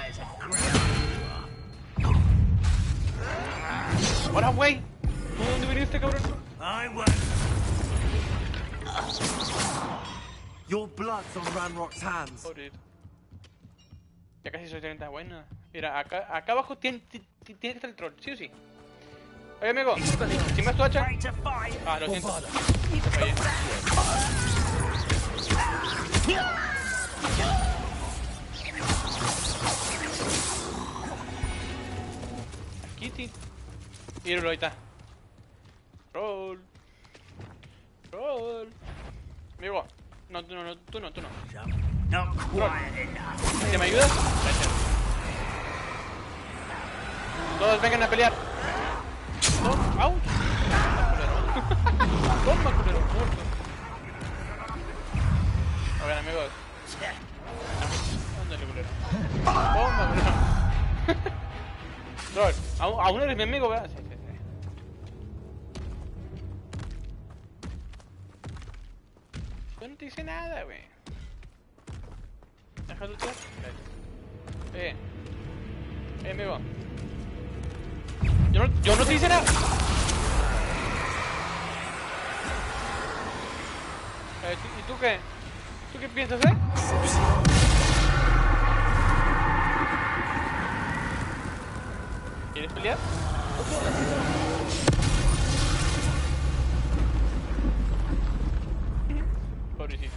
is it Ahora, güey. ¿Dónde moriste, cabrón. I won't. Your blood's on Ranrock's hands. Joder. Ya casi soy 30, buena. Mira, acá abajo tiene que estar el troll, sí o sí. Oye, amigo, ¿si me das tu hacha? Ah, lo siento. Te fallé. Kitty. Míralo, ahí está. Troll. Troll. Amigo. No, tú no. Troll. ¿Te me ayudas? Gracias. Todos vengan a pelear. ¡Au! Toma, culero, muerto. A ver, amigos. Ándale, culero. Toma, culero. Troll, aún eres mi amigo, ¿verdad? Sí. Yo no te hice nada, güey. Déjalo tú. Amigo. Yo no te hice nada. ¿Y tú qué? ¿Tú qué piensas, ¿Quieres pelear? Pobrecito.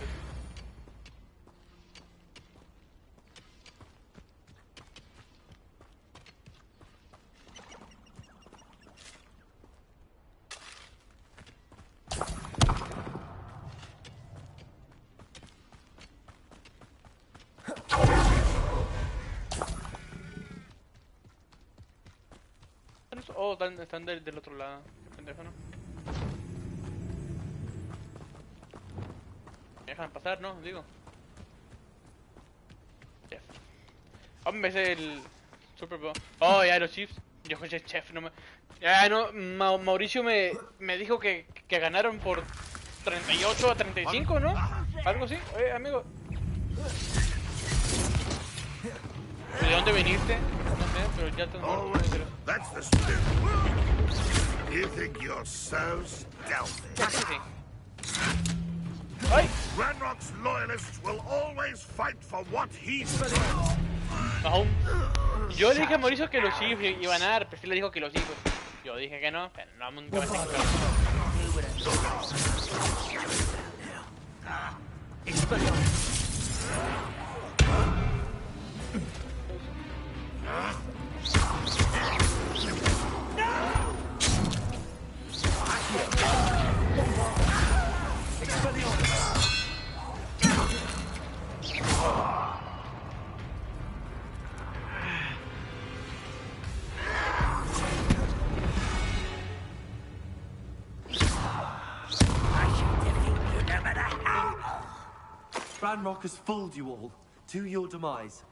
Oh, están del otro lado. Pendejo, ¿no? Me dejan pasar, ¿no? Digo. Chef. Hombre, ese es el Super Bowl. Oh, ya, los Chiefs. Yo soy chef, no me... Ya, no, Mauricio me dijo que ganaron por 38-35, ¿no? Algo así. Oye, amigo. ¿De dónde viniste? No sé, pero ya te That's the spirit. You think you're so stealthy? Ay. Ranrock's loyalists will always fight for what he believes. Yo le dije a Mauricio que los Chiefs iban a dar, pero sí le dijo que los hijos. Yo dije que no, pero no, nunca me sé Ranrock has fooled you all, to your demise.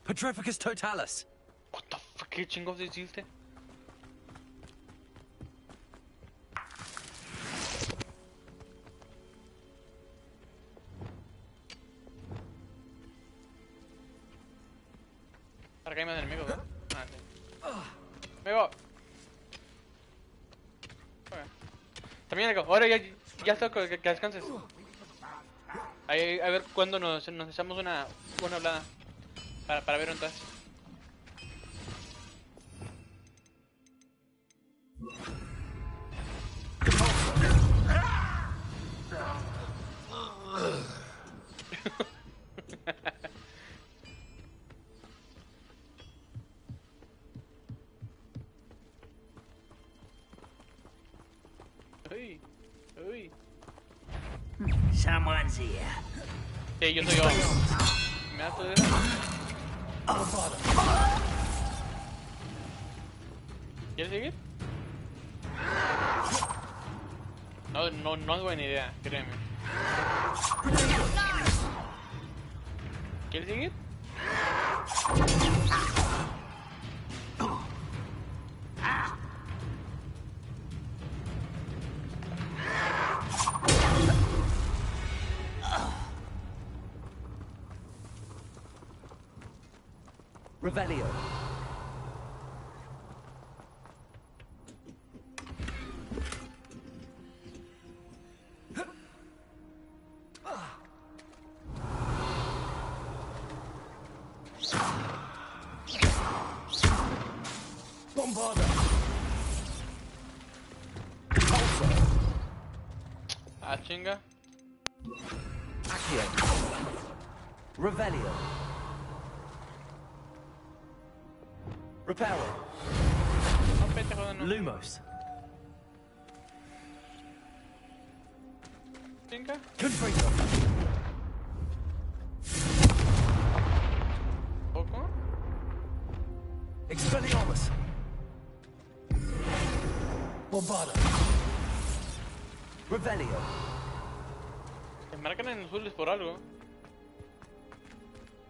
Petrificus Totalis! What the fuck, ¿qué chingos hiciste? Para que hay más enemigos, ¿verdad? Ah, sí. Amigo. Okay. También algo. Ahora ya está, que descanses. Ahí, a ver cuándo nos echamos una hablada. Para ver entonces. Uy. Someone's here. Sí, yo soy yo. ¿Me das todo eso? ¿Quieres seguir? No es buena idea, créeme. ¿Quieres seguir? Revelio. Bombarda. Ah, chinga. Accio. Revelio. Reparo. No, pendejo, no. Lumos. Chinga. Confringo. ¿Poco? Expelliarmus. Bombarda. Revelio. Se marcan en azules por algo.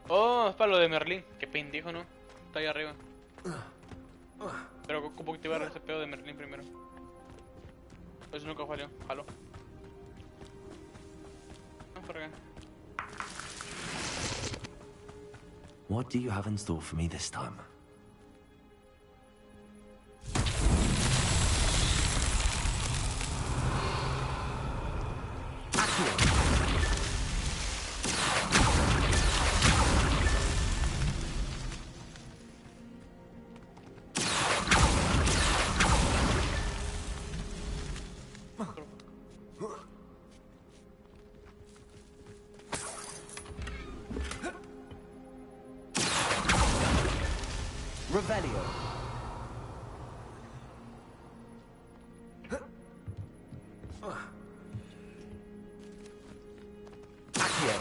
Oh, es para lo de Merlín. Qué pendejo, ¿no? Está ahí arriba. Pero ocupo activar ese pedo de Merlín primero. Pues nunca falló. Jalo. Vamos por acá. What do you have in store for me this time? Revelio. Accio.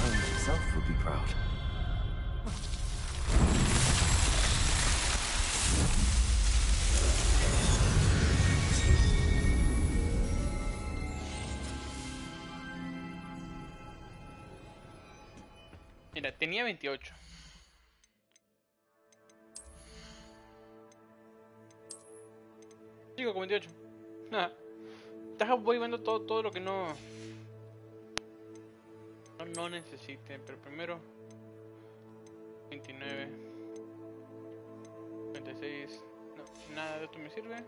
Holmes himself would be proud. Mira, tenía 28. Sigo con 28. Nada. Voy viendo todo lo que no necesite. Pero primero 29, 26. No, nada de esto me sirve.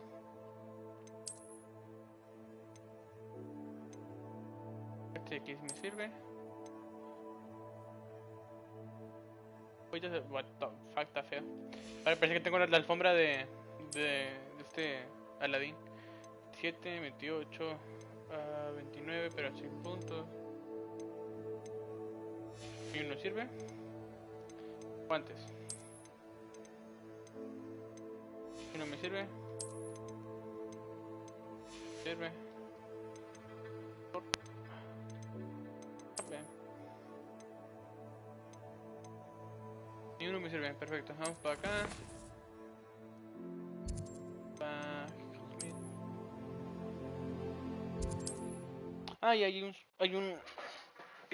Este de aquí sí me sirve. Oye, what the fuck, está feo. Vale, parece que tengo la alfombra de este Aladdin. 7, 28, 29, pero sin puntos. ¿Y uno sirve? Guantes. ¿Y no me sirve? Sirve. Ni uno me sirve, perfecto. Vamos para acá. Ah, y hay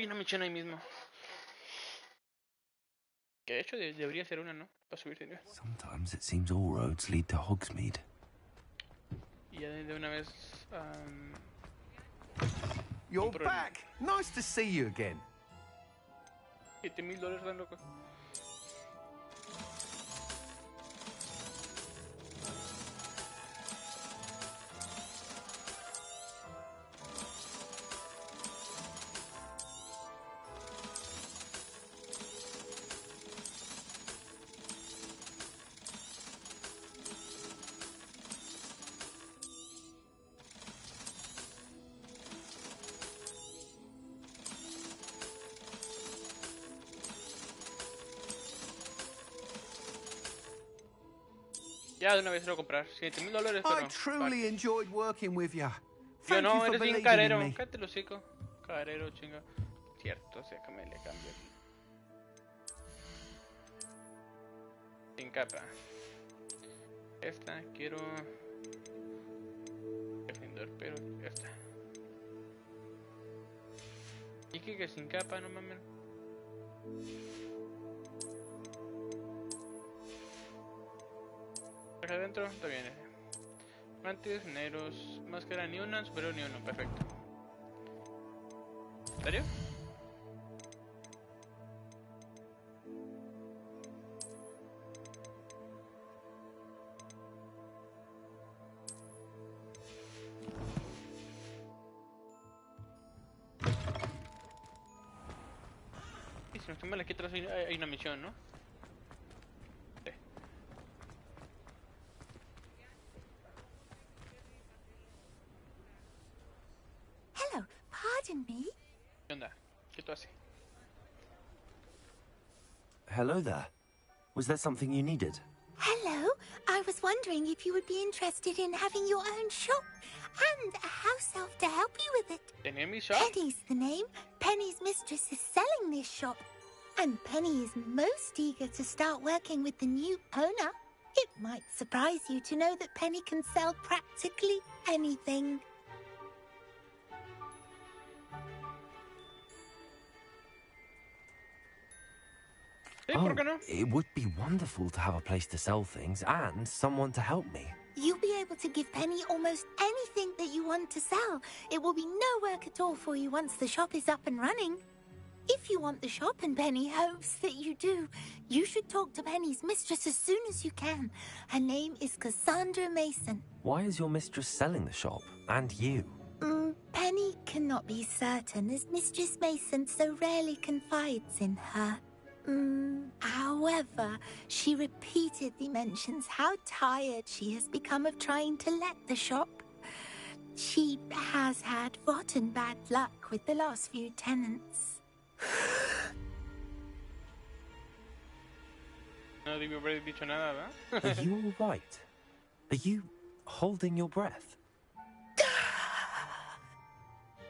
una misión ahí mismo. Que de hecho debería ser una, ¿no? Para subirse nivel. Sometimes it seems all roads lead to Hogsmeade. Y ya de una vez. You're back. Nice to see you again. $7,000 dan loco. Ya de una vez lo comprar. $7,000, pero. I truly enjoyed working with you. Yo Thank no, you for eres bien believing carero. in me. Cállate el hocico. Carero, chinga. Cierto, o sea, que me le cambio. Sin capa. Esta, quiero. Defender, pero esta. Y que sin capa, no mames. Acá adentro, está bien. Mantis, negros, máscara ni una, superior ni uno, perfecto. ¿En serio? Y si no estoy mal, aquí atrás hay una misión, ¿no? hello there. Was there something you needed? Hello. I was wondering if you would be interested in having your own shop and a house elf to help you with it. ¿Tenía mi shop? Penny's the name. Penny's mistress is selling this shop. And Penny is most eager to start working with the new owner. It might surprise you to know that Penny can sell practically anything. Oh, it would be wonderful to have a place to sell things and someone to help me. You'll be able to give Penny almost anything that you want to sell. It will be no work at all for you once the shop is up and running. If you want the shop and Penny hopes that you do, you should talk to Penny's mistress as soon as you can. Her name is Cassandra Mason. Why is your mistress selling the shop? And you? Penny cannot be certain as Mistress Mason so rarely confides in her. However, she repeatedly mentions how tired she has become of trying to let the shop. She has had rotten bad luck with the last few tenants. No debió haber dicho nada, ¿verdad? Are you all right? Are you holding your breath?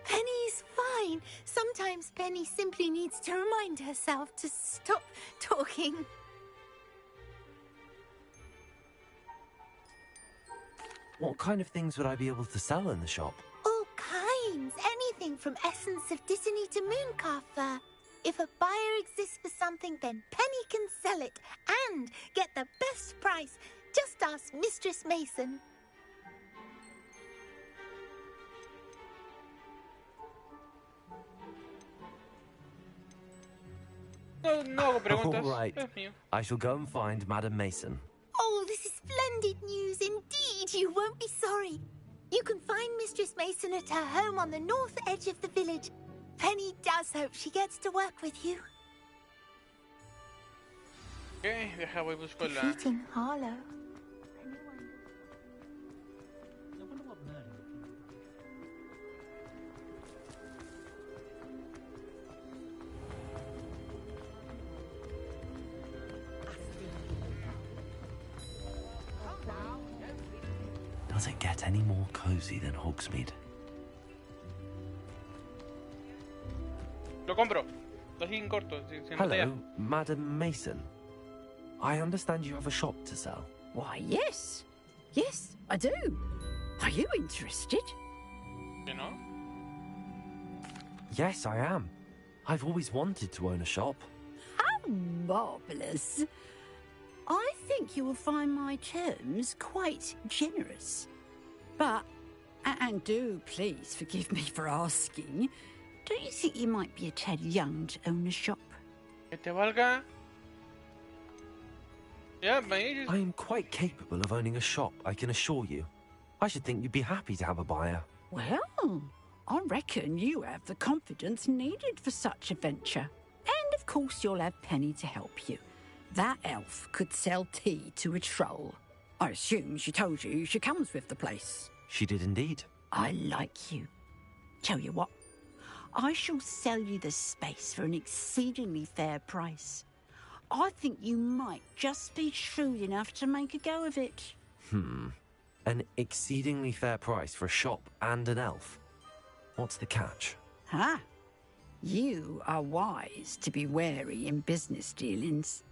Penny's fine. Sometimes Penny simply needs to remind herself to stop talking. What kind of things would I be able to sell in the shop? All kinds. Anything from essence of Disney to mooncalf fur. If a buyer exists for something, then Penny can sell it and get the best price. Just ask Mistress Mason. No hago preguntas. All right. Es mío. I shall go and find Madam Mason. Oh, this is splendid news indeed. You won't be sorry. You can find Mistress Mason at her home on the north edge of the village. Penny does hope she gets to work with you. Ok, deja, voy busco la... Defeating Harlow. Does it get any more cozy than Hogsmeade? Lo compro. Así en corto, sin Hello, batalla. Madam Mason. I understand you have a shop to sell. Why, yes. Yes, I do. Are you interested? You know? Yes, I am. I've always wanted to own a shop. How marvellous. I think you will find my terms quite generous. But, and do please forgive me for asking, don't you think you might be a tad young to own a shop? Que te valga. Yeah, my age is... I am quite capable of owning a shop, I can assure you. I should think you'd be happy to have a buyer. Well, I reckon you have the confidence needed for such a venture. And of course you'll have Penny to help you. That elf could sell tea to a troll. I assume she told you she comes with the place. She did indeed. I like you. Tell you what, I shall sell you the space for an exceedingly fair price. I think you might just be shrewd enough to make a go of it. An exceedingly fair price for a shop and an elf. What's the catch? Ah, you are wise to be wary in business dealings.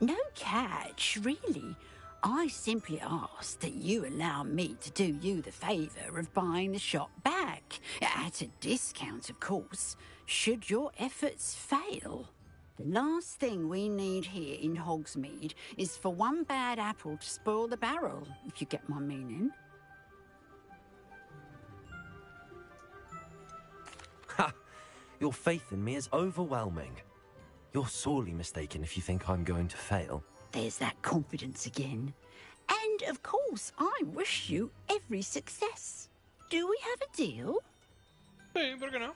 No catch, really. I simply ask that you allow me to do you the favour of buying the shop back. At a discount, of course, should your efforts fail. The last thing we need here in Hogsmeade is for one bad apple to spoil the barrel, if you get my meaning. Ha! Your faith in me is overwhelming. You're sorely mistaken if you think I'm going to fail. There's that confidence again. And, of course, I wish you every success. Do we have a deal? Sí, ¿por qué no?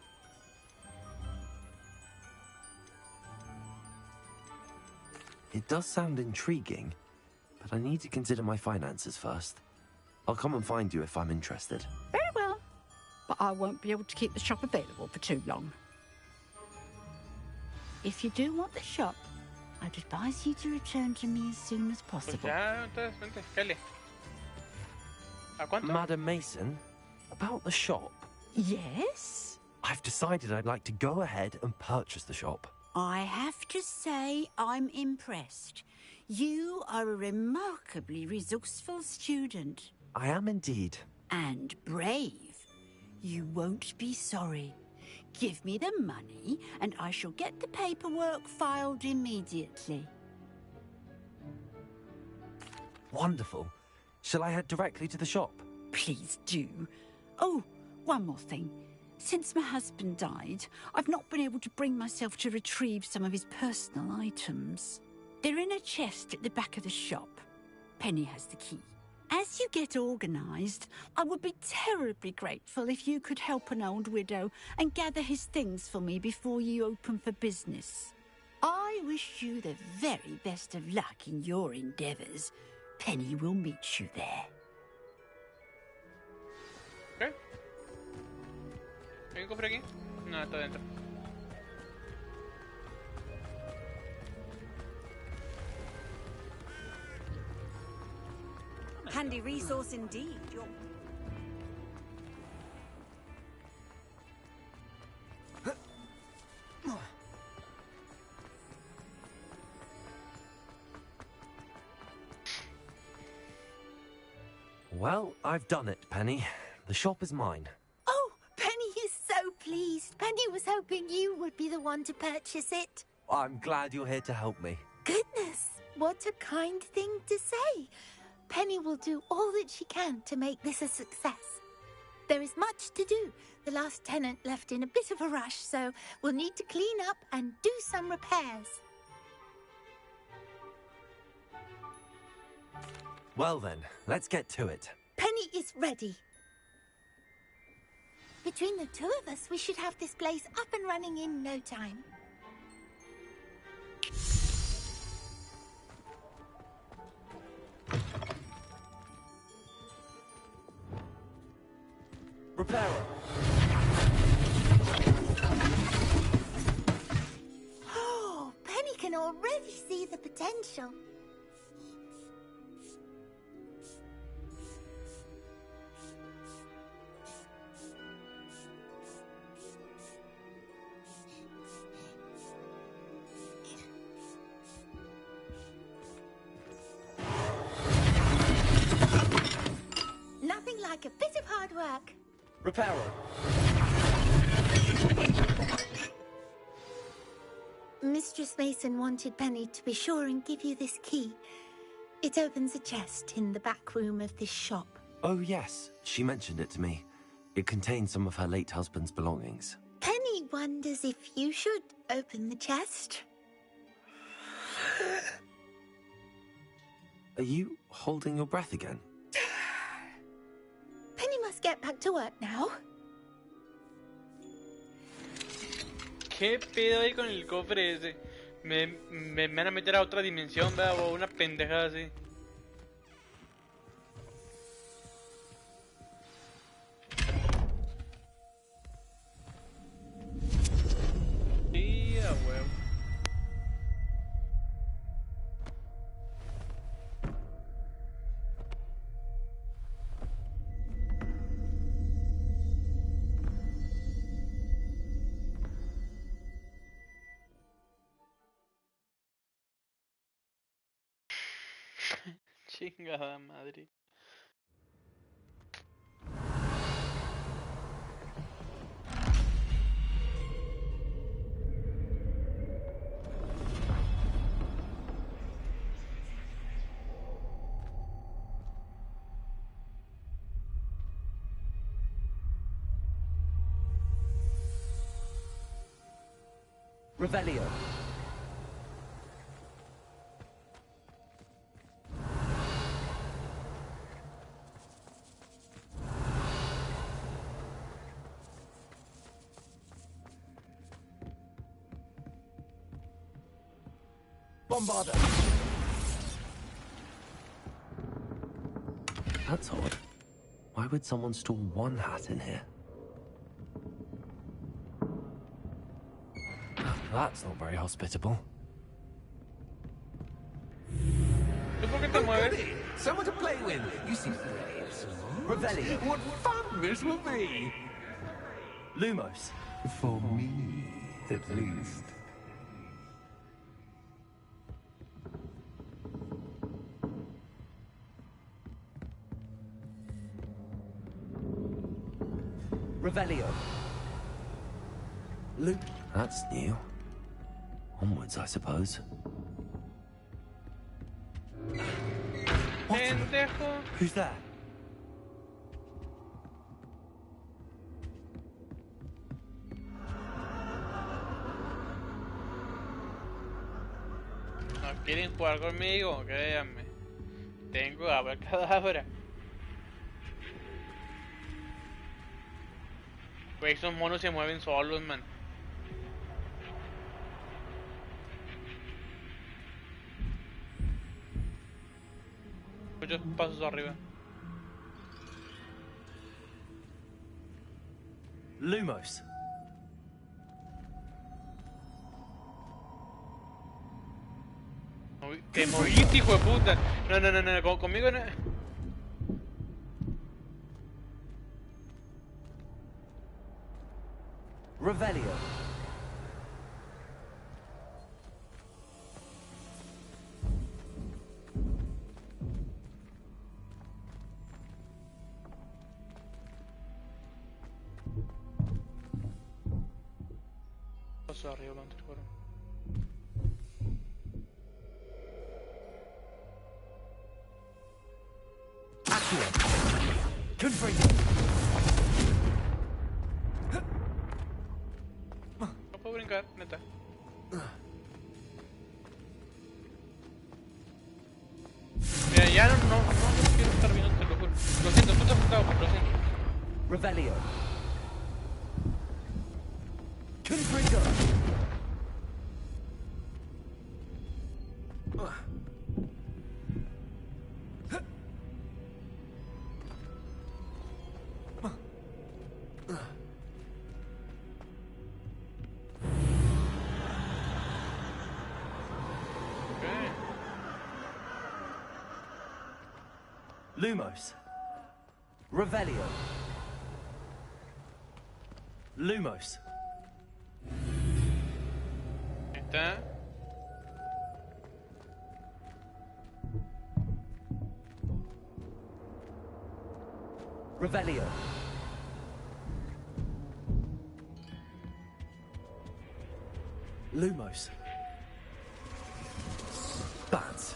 It does sound intriguing, but I need to consider my finances first. I'll come and find you if I'm interested. Very well. But I won't be able to keep the shop available for too long. If you do want the shop, I'd advise you to return to me as soon as Pues possible. ya, entonces, vente, Kelly. ¿A cuánto? Madam Mason, about the shop. Yes? I've decided I'd like to go ahead and purchase the shop. I have to say I'm impressed. You are a remarkably resourceful student. I am indeed. And brave. You won't be sorry. Give me the money, and I shall get the paperwork filed immediately. Wonderful. Shall I head directly to the shop? Please do. Oh, one more thing. Since my husband died, I've not been able to bring myself to retrieve some of his personal items. They're in a chest at the back of the shop. Penny has the key. As you get organised, I would be terribly grateful if you could help an old widow and gather his things for me before you open for business. I wish you the very best of luck in your endeavours. Penny will meet you there. ¿Qué? ¿Hay un cofre aquí? No, está dentro. Handy resource indeed. Well, I've done it, Penny. The shop is mine. Oh, Penny is so pleased. Penny was hoping you would be the one to purchase it. I'm glad you're here to help me. Goodness, what a kind thing to say. Penny will do all that she can to make this a success. There is much to do. The last tenant left in a bit of a rush, so we'll need to clean up and do some repairs. Well then, let's get to it. Penny is ready. Between the two of us, we should have this place up and running in no time. Repairer. Oh, Penny can already see the potential. Nothing like a bit of hard work. Repairer. Mistress Mason wanted Penny to be sure and give you this key. It opens a chest in the back room of this shop. Oh yes, she mentioned it to me. It contains some of her late husband's belongings. Penny wonders if you should open the chest. Are you holding your breath again? Penny must get back to work now. ¿Qué pedo hay con el cofre ese? Me van a meter a otra dimensión, ¿verdad? O una pendejada así. Sí, a huevo. Chingada madre. Revelio. Bombarda. That's odd. Why would someone store one hat in here? That's not very hospitable. ¿Tú por qué te mueves? Someone to play with. You seem brave, so. Revelio. What fun this will be! Lumos. For me, at least. Revelio. That's new. Onwards, I suppose. Pendejo. Who's that? No quieren jugar conmigo, créanme. Tengo abracadabra. Güey, esos monos se mueven solos, man. Muchos pasos arriba. Lumos. Te moviste, hijo de puta. No, conmigo no. Revelio. Paso arriba, lo antes fueron. No puedo brincar, neta. Mira, ya no quiero estar viendo, te lo juro. Lo siento, tú te has asustado, lo siento. Revelio. Confringo. Lumos. Revelio. Lumos. Ahí está. Revelio. Lumos. Bats.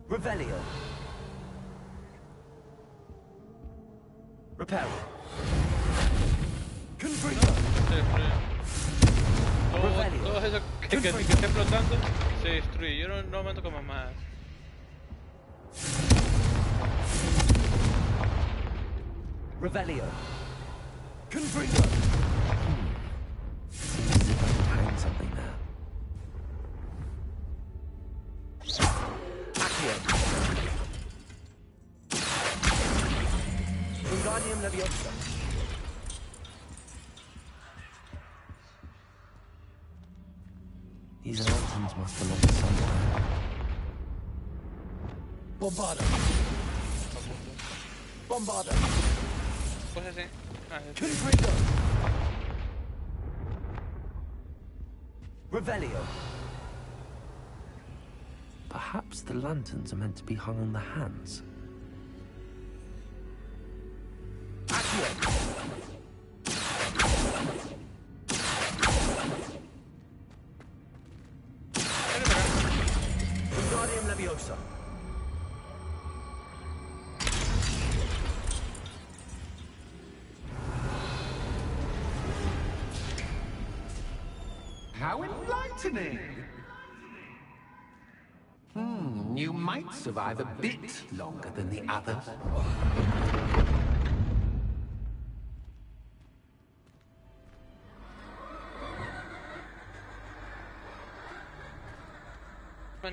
Revelio. Repel. Confringo. Todo eso que esté flotando se destruye. Yo no mato con mamadas. Revelio. Confringo. Seems as if I can hang something there. Wingardium Leviosa. These lanterns must belong somewhere. Bombarda. Bombarda. Pues así. Confringo. Revelio. Perhaps the lanterns are meant to be hung on the hands. Wingardium Leviosa. How enlightening! You might survive a bit longer than the others.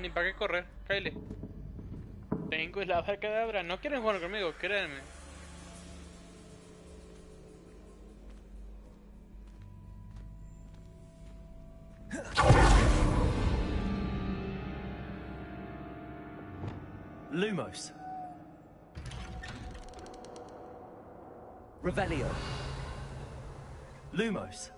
Ni para qué correr, cáele. Vengo y la cadabra. No quieren jugar conmigo, créanme. Lumos. Revelio. Lumos.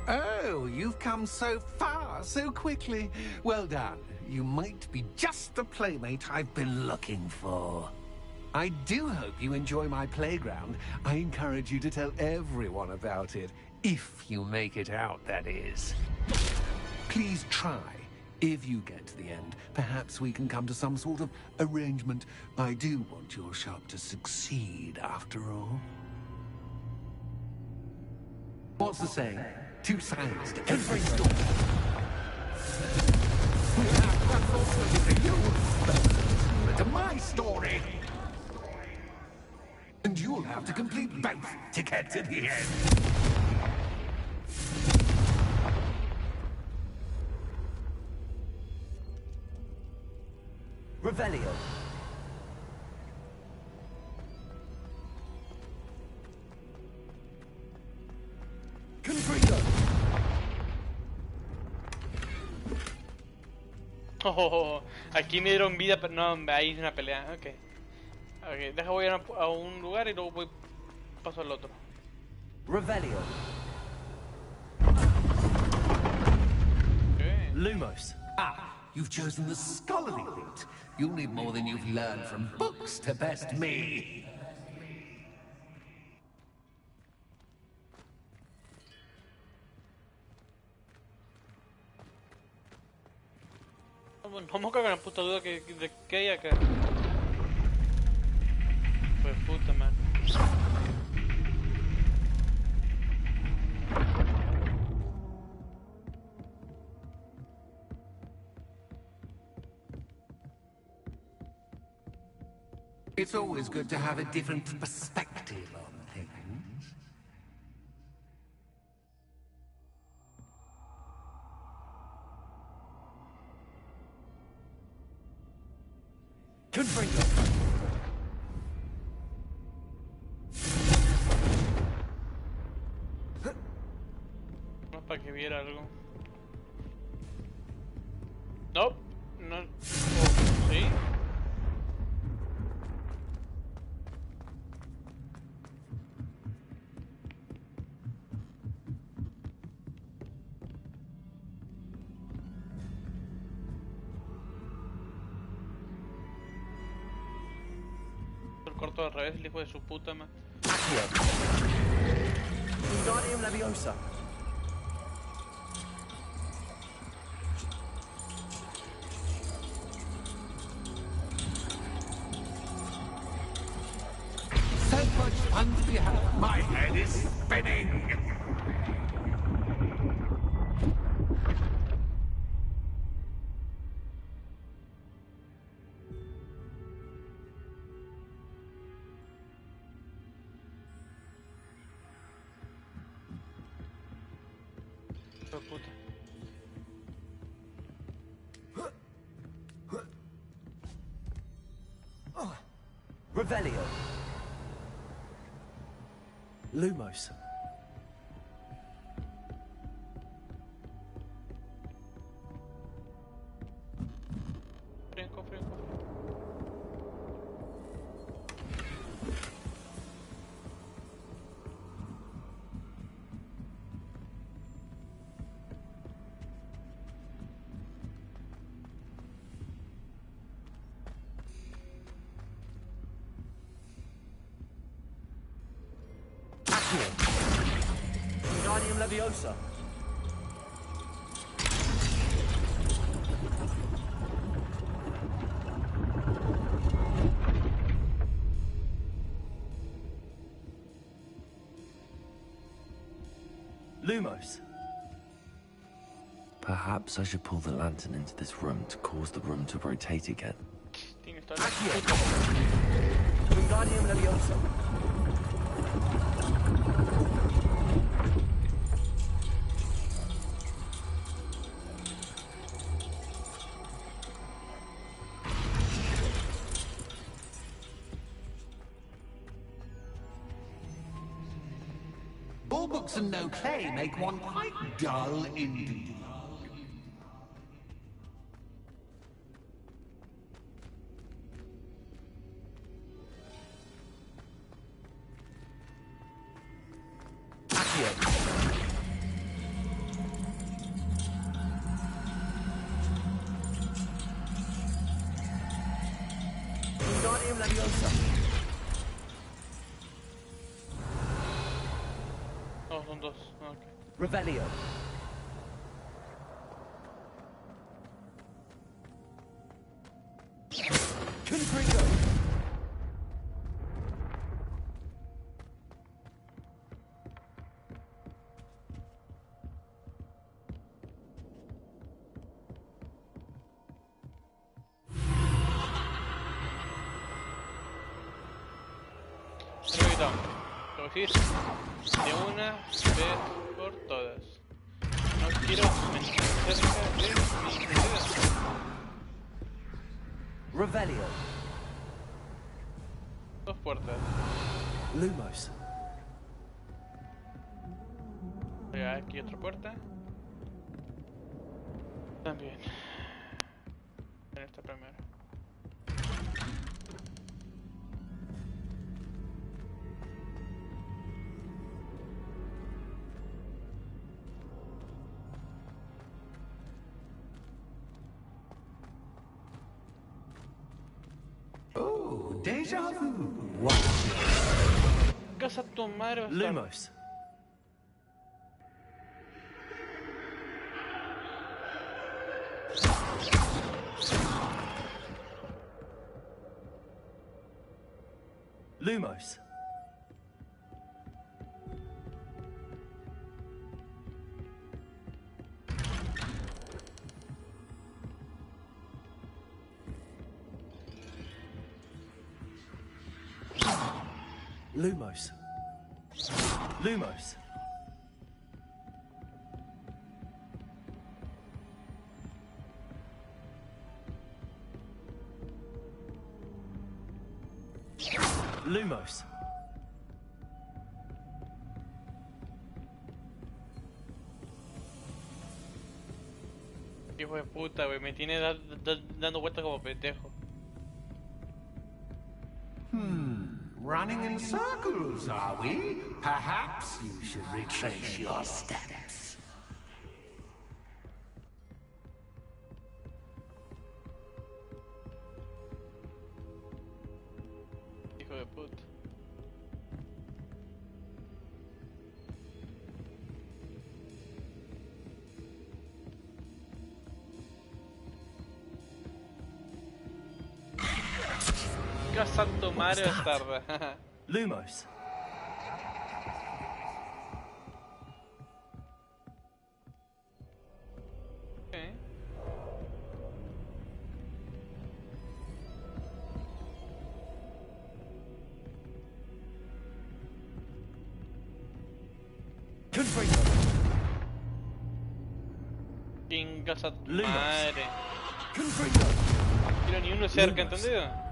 Oh, you've come so far so quickly. Well done. You might be just the playmate I've been looking for. I do hope you enjoy my playground. I encourage you to tell everyone about it. If you make it out, that is. Please try. If you get to the end, perhaps we can come to some sort of arrangement. I do want your shop to succeed, after all. What's the saying? Two sides to every story. To my story. And you'll have to complete both to get to the end. Revelio. Confringo. Oh, aquí me dieron vida, pero no, ahí es una pelea. Ok. Ok, deja voy a un lugar y luego paso al otro. Revelio. Okay. Lumos. Ah, you've chosen the scholarly route. You'll need more than you've learned from books to best me. No me cago en la puta duda de qué hay acá. Pues puta, man. It's always good to have a different perspective on things. Confringo. No, para que viera algo. No, no. Oh, ¿sí? El corto al revés, el hijo de su puta madre. Wingardium Leviosa. So much fun to be had. My head is spinning. Hijo de puta. Revelio. Lumos. Frenco. Wingardium Leviosa. Lumos. Perhaps I should pull the lantern into this room to cause the room to rotate again. Wingardium Leviosa. More books and no clay make one quite dull indeed. Wingardium Leviosa. No, son dos. Ok. Revelio. Confringo. Perfecto. Cogís de una vez por todas. No quiero meter cerca de mi idea. Revelio. Dos puertas. Lumos. Aquí otra puerta. También. En esta primera. Oh, deja vu. Casa tu madre va a estar. Lumos. Lumos. Lumos. Lumos. Lumos. Hijo de puta, güey. Me tiene dando vueltas como pendejo. Running in circles, are we? Perhaps you should retrace your steps. Hijo de puta. Casa tu madre bastarda. Lumos. Okay. Confringo. Chingas a tu Lumos. madre. Confringo. No quiero ni uno cerca, Lumos. ¿entendido?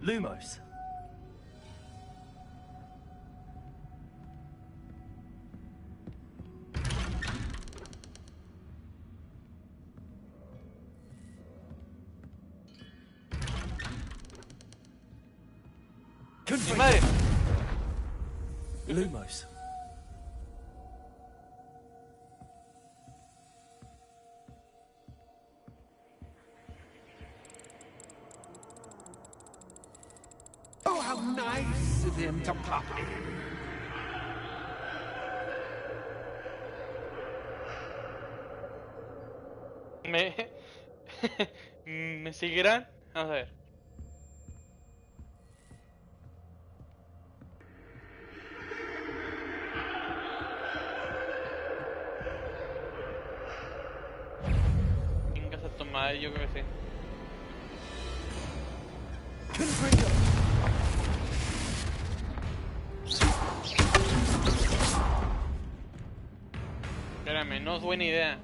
Lumos. ¡Mi madre! Lumos. Oh, how nice of him to pop in. ¿Me seguirán? Vamos a ver. Chingas a tu madre, yo creo que sí. Confringo. Espérame, no es buena idea.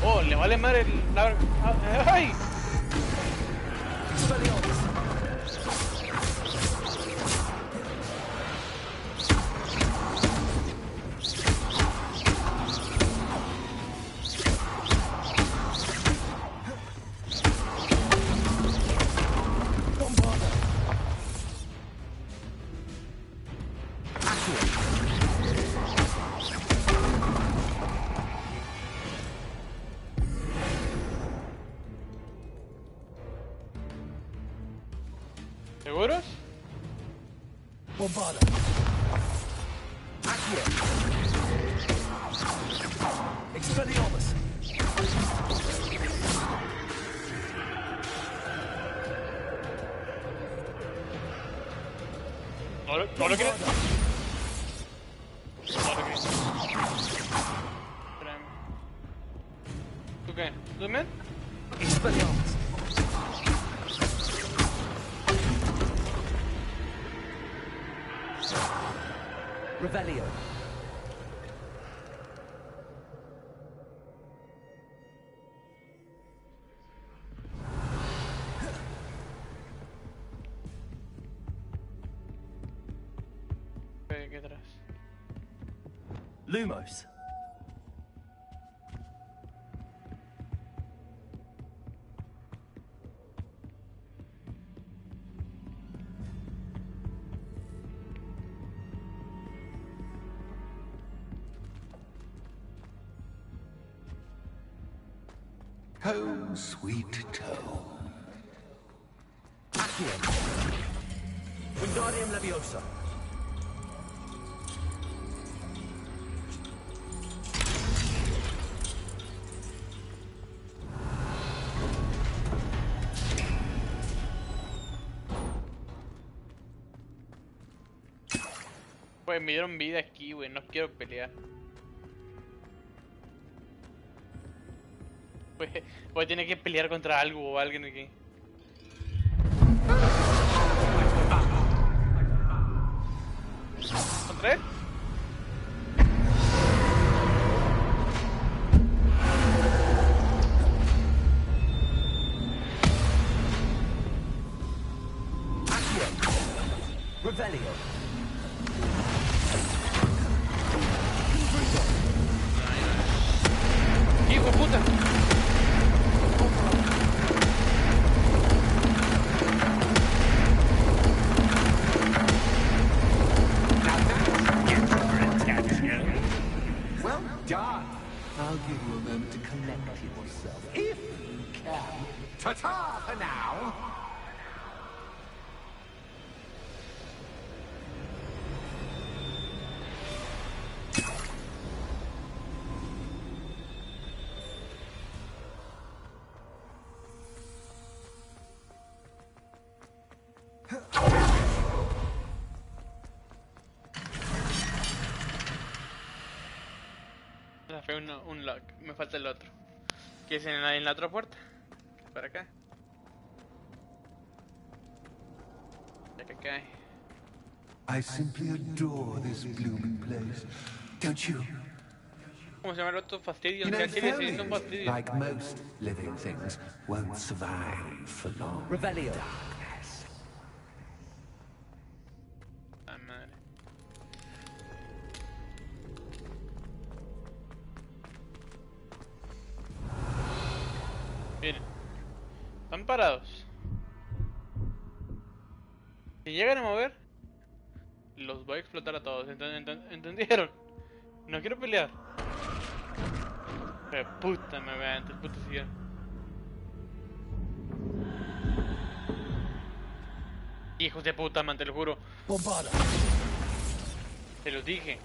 Oh, le vale madre la... ¡Ay! ¿Seguros? Bombarda. Accio. Expelliarmus. No lo quiero. Espérame. ¿Tú qué? ¿Tú men? Expelliarmus. Revelio. ¿Qué atrás? Lumos. Home, sweet home. Accio. Wingardium Leviosa. Pues me dieron vida aquí, güey. No quiero pelear. Pues tiene que pelear contra algo o alguien aquí. ¿Contra él? Revelio. ¡Hijo de puta! Well done. I'll give you a moment to collect yourself, if you can. Ta-ta for now. Fue un lock. Me falta el otro. Que es en la otra puerta. Para acá. Ya que cae. I simply adore this blooming place. Don't you? ¿Cómo se llama el otro fastidio? You know, Sí, sí, es un fastidio. like most living things, won't survive for long. Revelio. Ah, madre. Miren. Están parados. Si llegan a mover, los voy a explotar a todos. ¿Entendieron? No quiero pelear. Pero puta, me vean, el puto siguiente. Hijos de puta, man, te lo juro. Bombarda. Te lo dije.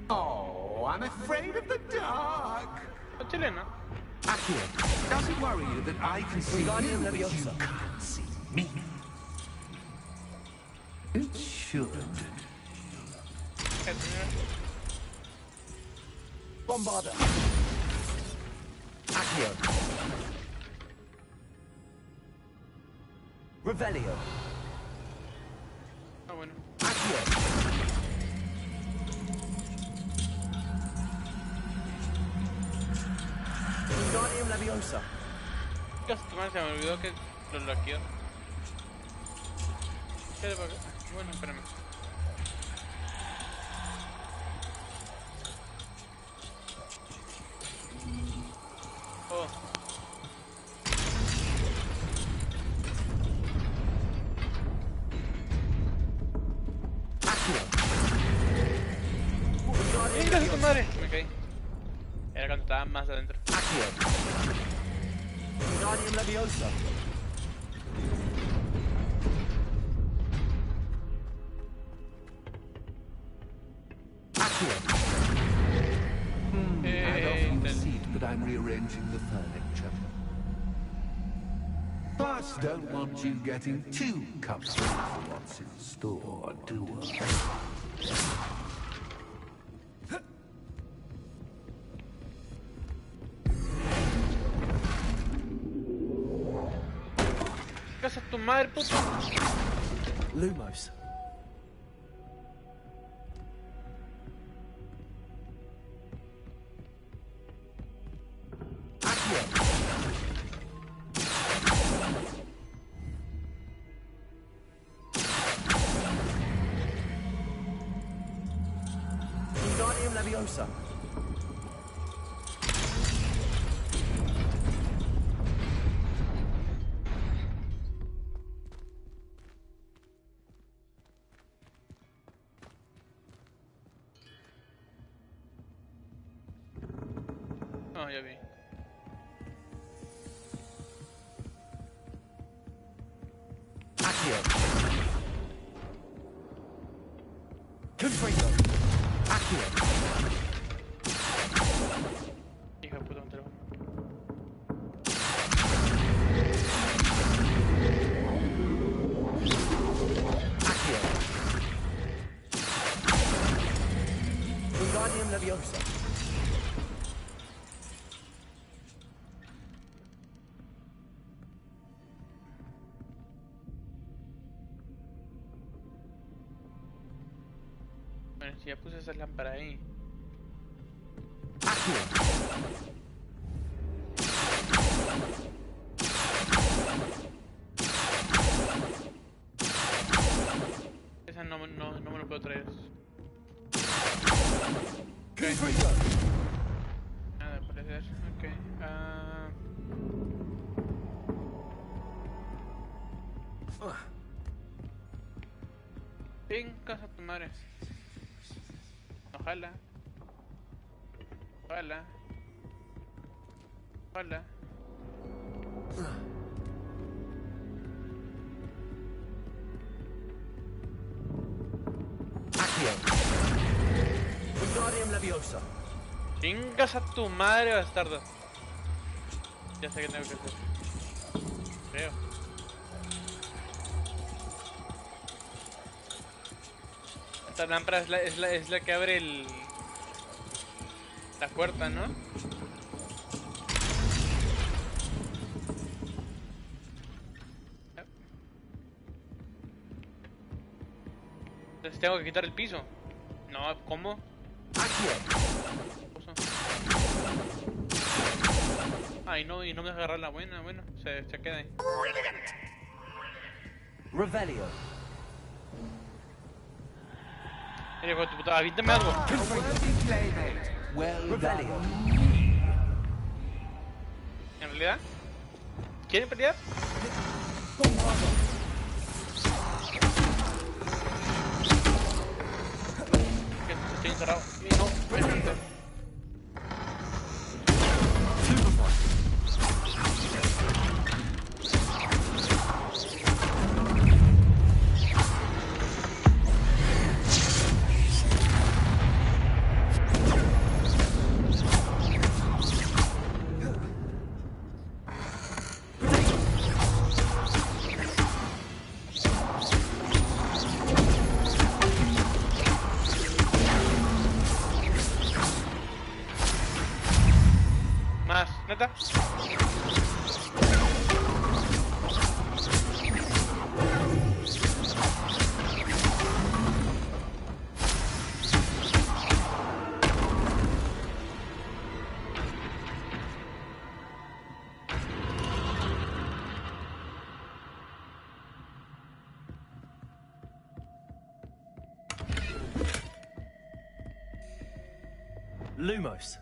Oh, I'm afraid of the dark. Chilena. Accio, does it worry you that I can see you, Wingardium but you Leviosa. can't see me? It should. Bombarda. Accio. Revelio. Ah, bueno. Accio. Wingardium Leviosa. Casi se me olvidó que lo laqueó. ¿Qué le pasa? Bueno, espérame. Oh. ¡Venga, tu madre! Me caí. Era cuando estaba más adentro. Wingardium Leviosa. I'd offer you a seat, but I'm rearranging the furniture. But don't want you getting too comfortable for what's in store, do I? ¡Casa tu madre, puto! Lumos. Wingardium Leviosa. No, ya vi. Accio. Confringo. Accio. Hija de puta, un teléfono. Accio. Wingardium Leviosa. Bueno, si ya puse esa lámpara ahí. Esa no me lo puedo traer. Okay. Nada, puede ser. Ok. Vengas a tu madre. Ojalá. Ojalá. Ojalá. Accio. Wingardium Leviosa. Vengas a tu madre, bastardo. Ya sé qué tengo que hacer. Creo. Esta lámpara es la que abre la puerta, ¿no? Entonces tengo que quitar el piso. No, ¿cómo? Ay, no, y no me agarrar la buena. Bueno, se queda ahí. Revelio. Mira, hijo de tu puta, avíntame algo. Revelio. ¿En realidad? ¿Quieren pelear? Estoy encerrado. No, espérate. ¿Neta? Lumos.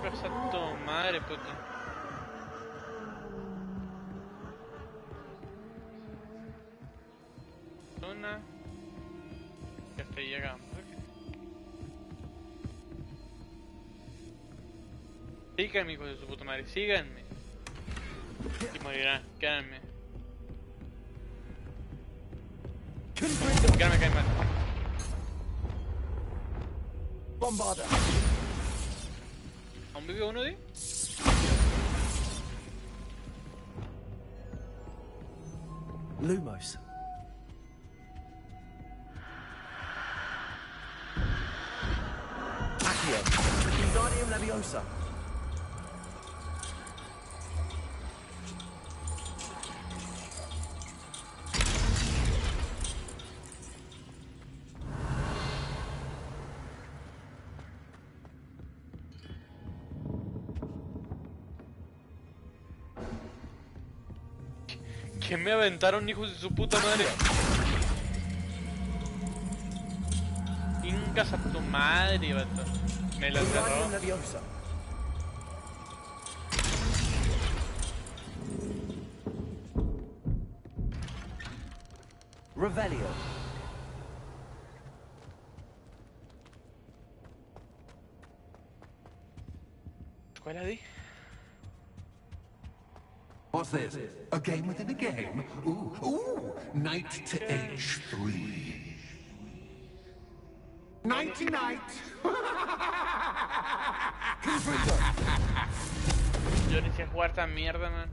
Vas a tu madre, puta. Una. Ya hasta ahí llegamos. Síganme, hijos de su puta madre, síganme. Y morirán, quédenme. Quédame, cae mal. Bombarda. ¿Aún vive uno de? Lumos. Accio. Wingardium Leviosa. Que me aventaron, hijos de su puta madre. Incas a tu madre, vato. Me la cerró. Wingardium Leviosa. Revelio. ¿Escuela di? What's this? A game within a game? Ooh, knight to H3. Nighty night! Yo ni sé jugar esta mierda, man.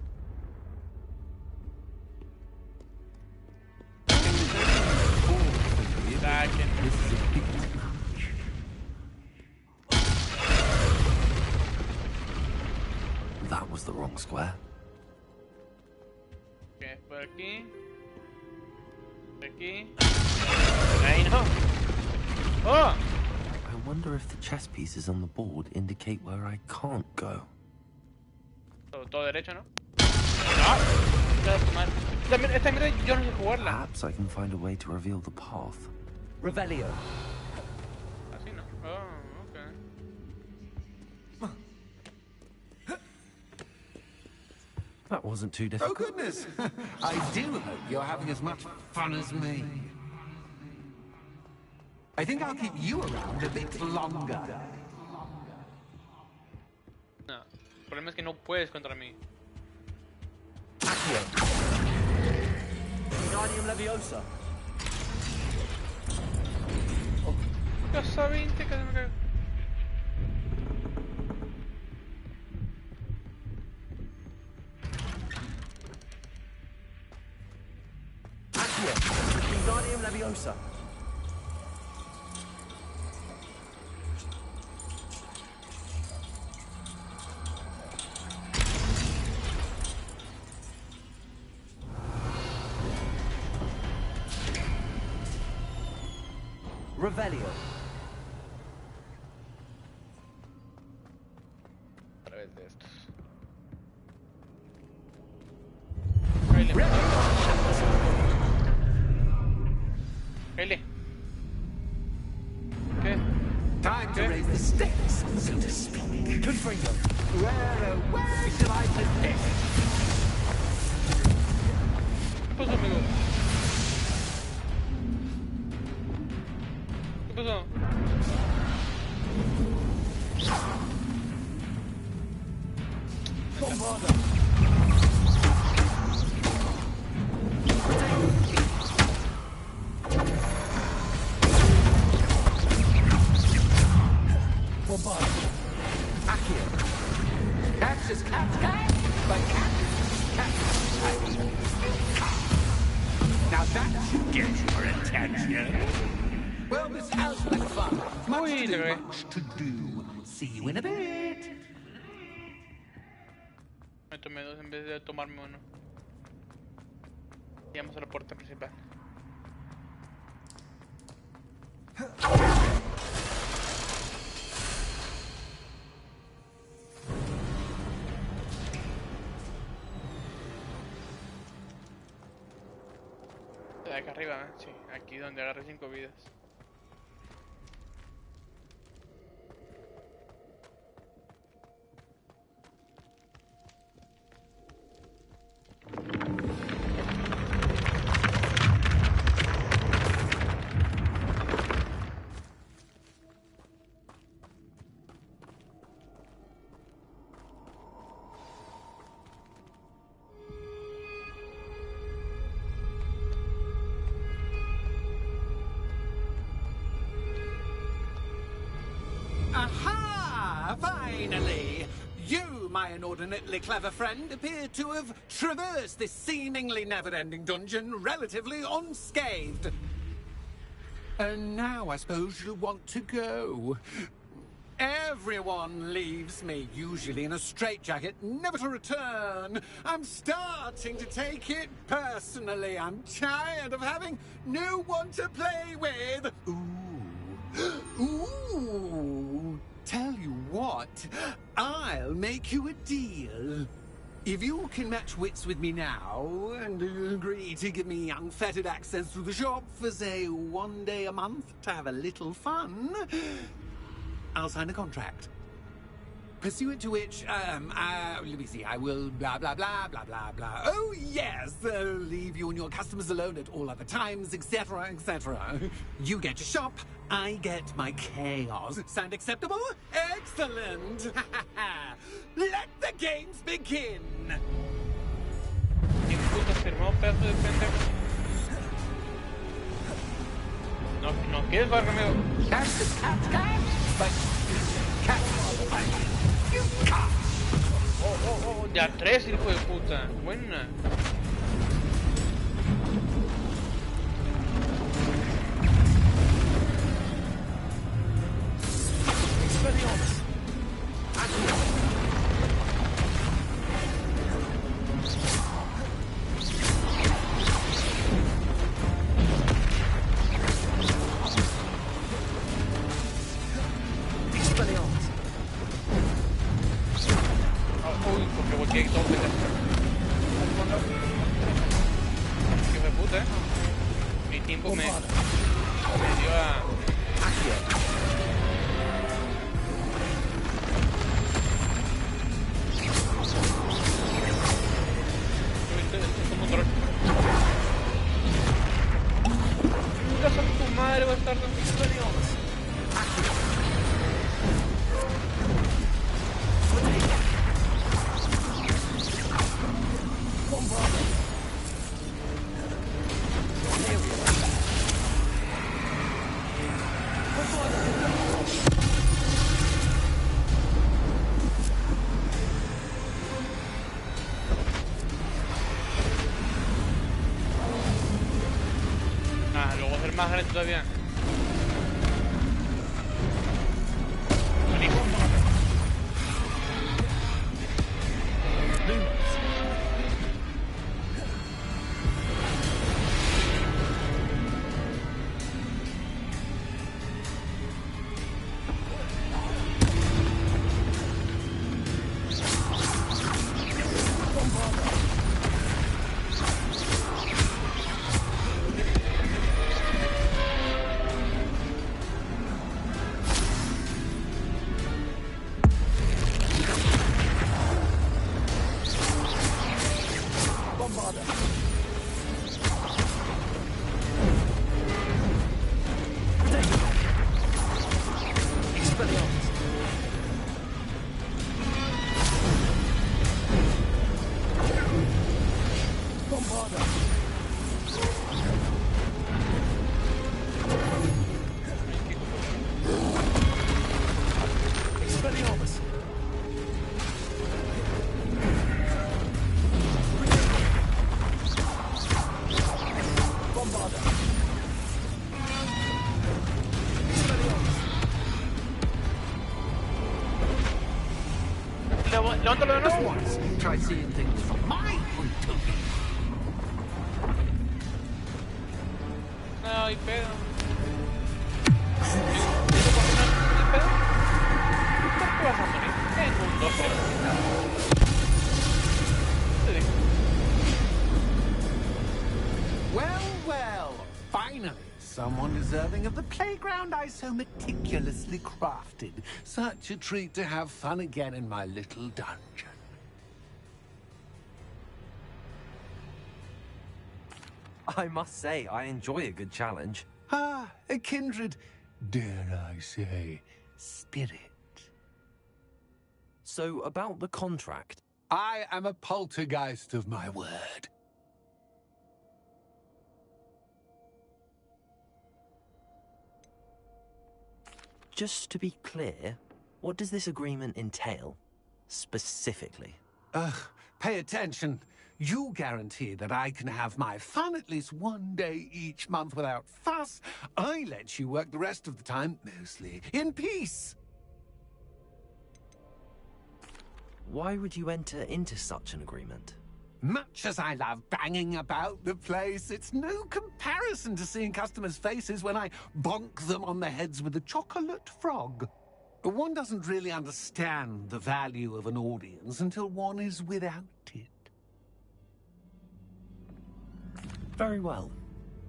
Saquen. That was the wrong square. Ok, por aquí. Por aquí. Ahí no. ¡Oh! I wonder if the chess pieces on the board indicate where I can't go. Todo derecho, ¿no? ¡No! Esta mierda yo no sé jugarla. Perhaps I can find a way to reveal the path. Revelio. Así no. Oh, ok. That wasn't too Oh, difficult. goodness! I do hope you're having as much fun as me. I think I'll keep you around a bit longer. No, el problema es que no puedes contra mí. Accio. Wingardium Leviosa. Casa 20, casi me caigo. Accio. Wingardium Leviosa. Revelio. A través de estos. Hailey. ¿Qué? Time to raise the stakes, so to speak. Confringo. Where shall I put this? ¿Qué pasó, amigo? ¿Qué pasó? Bombarda. Bombarda. Accio. Catch is catch, but catch. Now that should get your attention. Well, this has been fun. Much to do. See you in a bit. Me tomé dos en vez de tomarme uno. Llegamos a la puerta principal. de acá arriba, ¿eh? Sí, aquí donde agarré 5 vidas. Aha! Finally! You, my inordinately clever friend, appear to have traversed this seemingly never-ending dungeon relatively unscathed. And now I suppose you'll want to go. Everyone leaves me, usually in a straitjacket, never to return. I'm starting to take it personally. I'm tired of having no one to play with. Ooh. Ooh. Tell you what, I'll make you a deal. If you can match wits with me now, and agree to give me unfettered access to the shop for, say, 1 day a month to have a little fun, I'll sign a contract. Pursuant to which, let me see, I will blah, blah, blah, blah, blah, blah. Oh, yes, leave you and your customers alone at all other times, etc., etc. You get your shop, I get my chaos. Sound acceptable? Excellent! Let the games begin! No quieres jugar conmigo. Oh, de a 3, hijo de puta. Buena. Más grande todavía. Levántalo de nuevo. Try seeing things from my point of view. No, hay pedo. ¿Por qué vas a morir? En un 2-0. Well, well. Finally, someone deserving of the playground I so meticulously crafted. Such a treat to have fun again in my little dungeon. I must say, I enjoy a good challenge. Ah, a kindred, dare I say, spirit. So, about the contract. I am a poltergeist of my word. Just to be clear, what does this agreement entail, specifically? Pay attention. You guarantee that I can have my fun at least one day each month without fuss. I let you work the rest of the time, mostly in peace. Why would you enter into such an agreement? Much as I love banging about the place, it's no comparison to seeing customers' faces when I bonk them on the heads with a chocolate frog. One doesn't really understand the value of an audience until one is without it. Very well.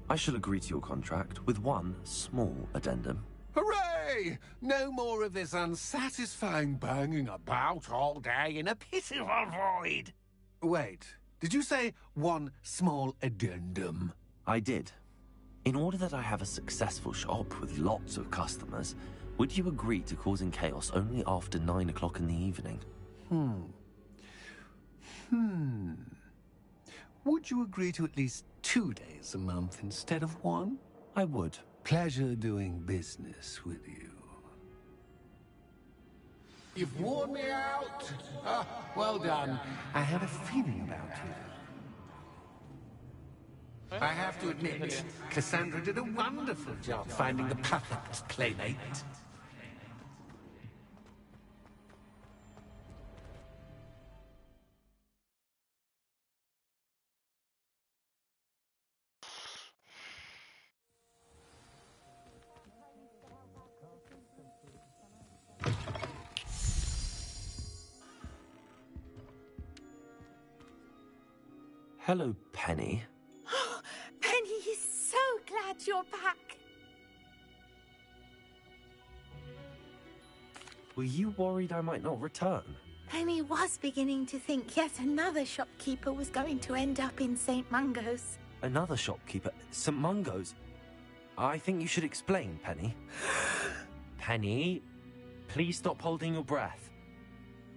I shall agree to your contract with one small addendum. Hooray! No more of this unsatisfying banging about all day in a pitiful void. Wait, did you say one small addendum? I did. In order that I have a successful shop with lots of customers, would you agree to causing chaos only after 9 o'clock in the evening? Would you agree to at least 2 days a month instead of one? I would. Pleasure doing business with you. You've worn me out. Well done. I had a feeling about you. I have to admit, Cassandra did a wonderful job finding the perfect playmate. Hello, Penny. Penny is so glad you're back. Were you worried I might not return? Penny was beginning to think yet another shopkeeper was going to end up in St. Mungo's. Another shopkeeper? St. Mungo's? I think you should explain, Penny. Penny, please stop holding your breath.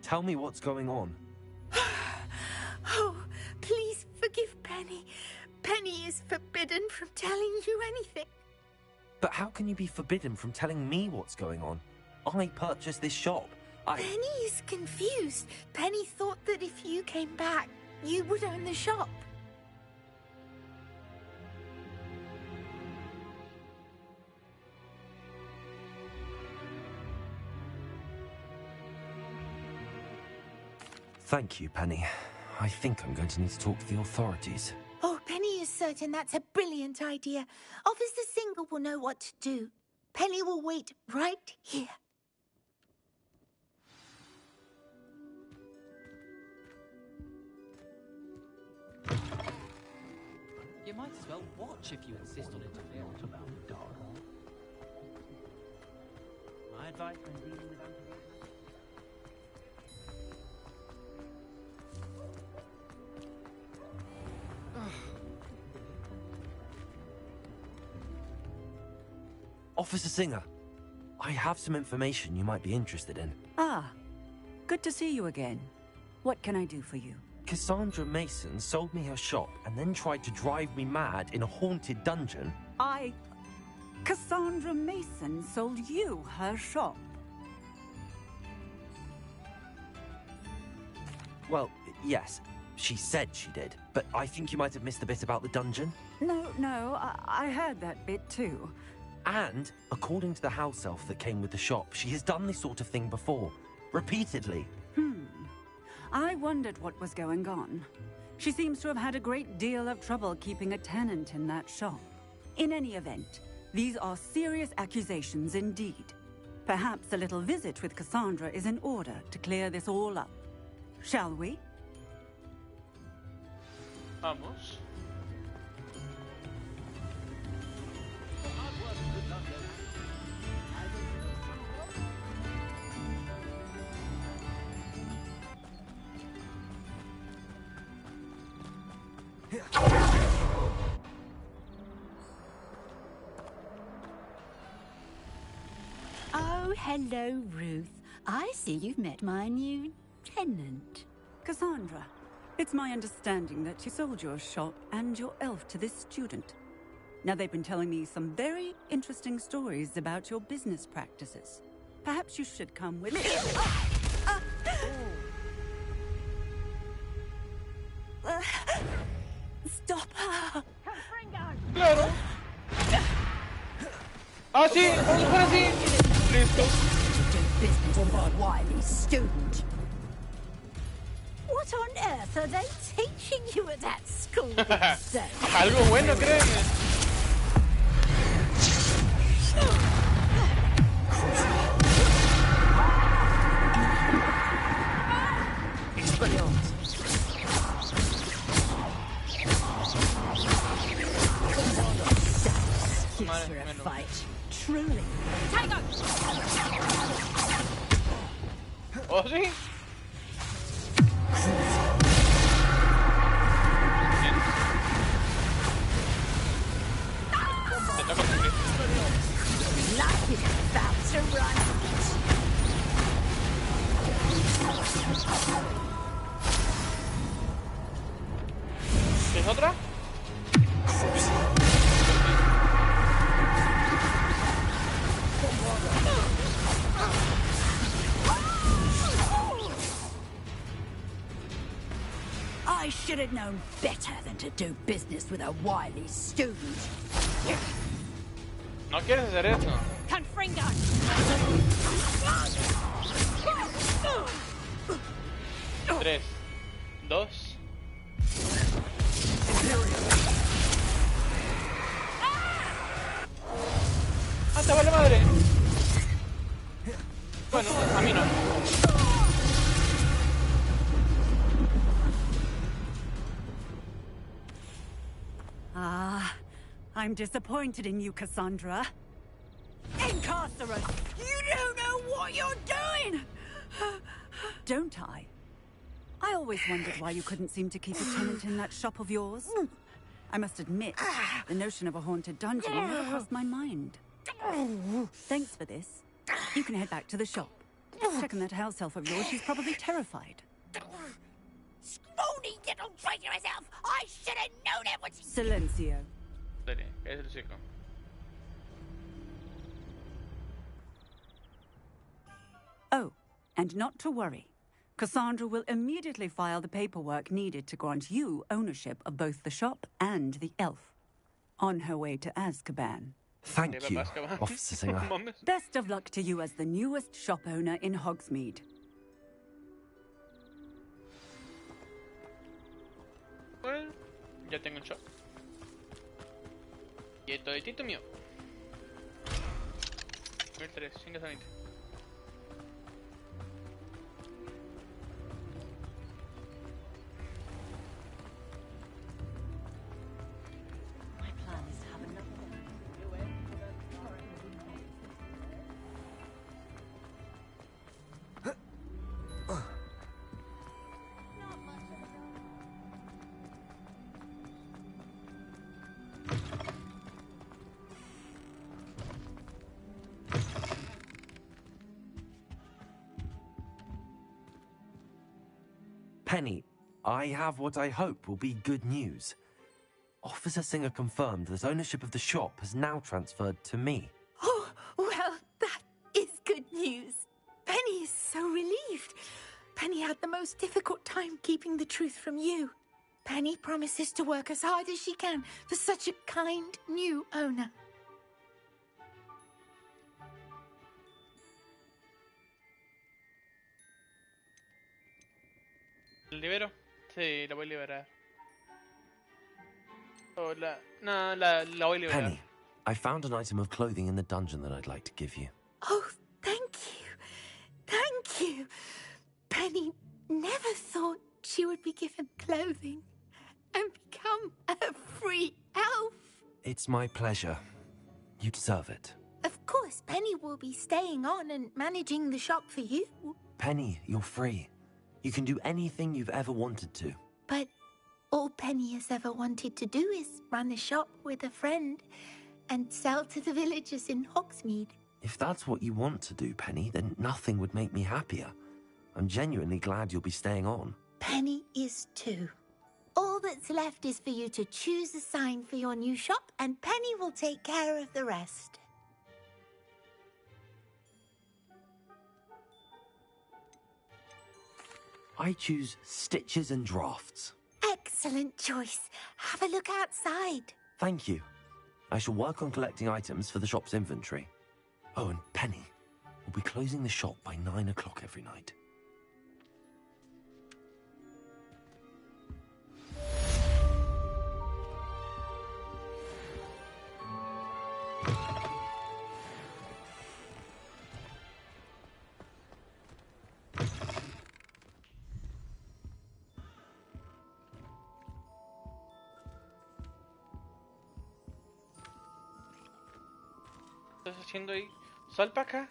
Tell me what's going on. Oh, please forgive Penny. Penny is forbidden from telling you anything. But how can you be forbidden from telling me what's going on? I purchased this shop. Penny is confused. Penny thought that if you came back, you would own the shop. Thank you, Penny. I think I'm going to need to talk to the authorities. Oh, Penny is certain that's a brilliant idea. Officer Single will know what to do. Penny will wait right here. You might as well watch if you insist on interfering. What about the dog? My advice when dealing with Officer Singer, I have some information you might be interested in. Ah, good to see you again. What can I do for you? Cassandra Mason sold me her shop and then tried to drive me mad in a haunted dungeon. Cassandra Mason sold you her shop? Well, yes, she said she did, but I think you might have missed the bit about the dungeon. No, I heard that bit too. And, according to the house elf that came with the shop, she has done this sort of thing before. Repeatedly. I wondered what was going on. She seems to have had a great deal of trouble keeping a tenant in that shop. In any event, these are serious accusations indeed. Perhaps a little visit with Cassandra is in order to clear this all up. Shall we? Vamos. Oh, hello, Ruth. I see you've met my new tenant. Cassandra, it's my understanding that you sold your shop and your elf to this student. Now, they've been telling me some very interesting stories about your business practices. Perhaps you should come with me. Stop her! Claro. Ah, sí, vamos por así. Listo. Business with a wily student. What on earth are they teaching you at that school these days? Algo bueno, créeme. For a fight, truly. Tango! ¿Oh, sí? Luck is about to run out. ¿Es otra? I should have known better than to do business with a wily student. No quieres hacer eso. Confringo! 3, 2. ¡Ah, te vale madre! Bueno, a mí no. Ah, I'm disappointed in you, Cassandra. Incarcerate! You don't know what you're doing! Don't I? I always wondered why you couldn't seem to keep a tenant in that shop of yours. I must admit, the notion of a haunted dungeon never crossed my mind. Thanks for this. You can head back to the shop. Check on that house elf of yours, she's probably terrified. Scrawny little traitor herself! I should have known it was... Silencio. Dale, cállate el hocico. Oh, and not to worry. Cassandra will immediately file the paperwork needed to grant you ownership of both the shop and the elf. On her way to Azkaban. Thank you, Officer Singer. Best of luck to you as the newest shop owner in Hogsmeade. Bueno, ya tengo un shop. Y esto es tito mío. 1003, 520. Penny, I have what I hope will be good news. Officer Singer confirmed that ownership of the shop has now transferred to me. Oh, well, that is good news. Penny is so relieved. Penny had the most difficult time keeping the truth from you. Penny promises to work as hard as she can for such a kind new owner. ¿La libero? Sí, la voy a liberar. Oh, no, la voy a liberar. Penny, I found an item of clothing in the dungeon that I'd like to give you. Oh, thank you. Thank you. Penny never thought she would be given clothing and become a free elf. It's my pleasure. You deserve it. Of course, Penny will be staying on and managing the shop for you. Penny, you're free. You can do anything you've ever wanted to. But all Penny Penny has ever wanted to do is run a shop with a friend and sell to the villagers in Hogsmeade. If that's what you want to do, Penny, then nothing would make me happier. I'm genuinely glad you'll be staying on. Penny is too. All that's left is for you to choose a sign for your new shop, and Penny will take care of the rest. I choose Stitches and Drafts. Excellent choice. Have a look outside. Thank you. I shall work on collecting items for the shop's inventory. Oh, and Penny, we'll be closing the shop by 9 o'clock every night. ¿Qué estás haciendo ahí? Sal para acá.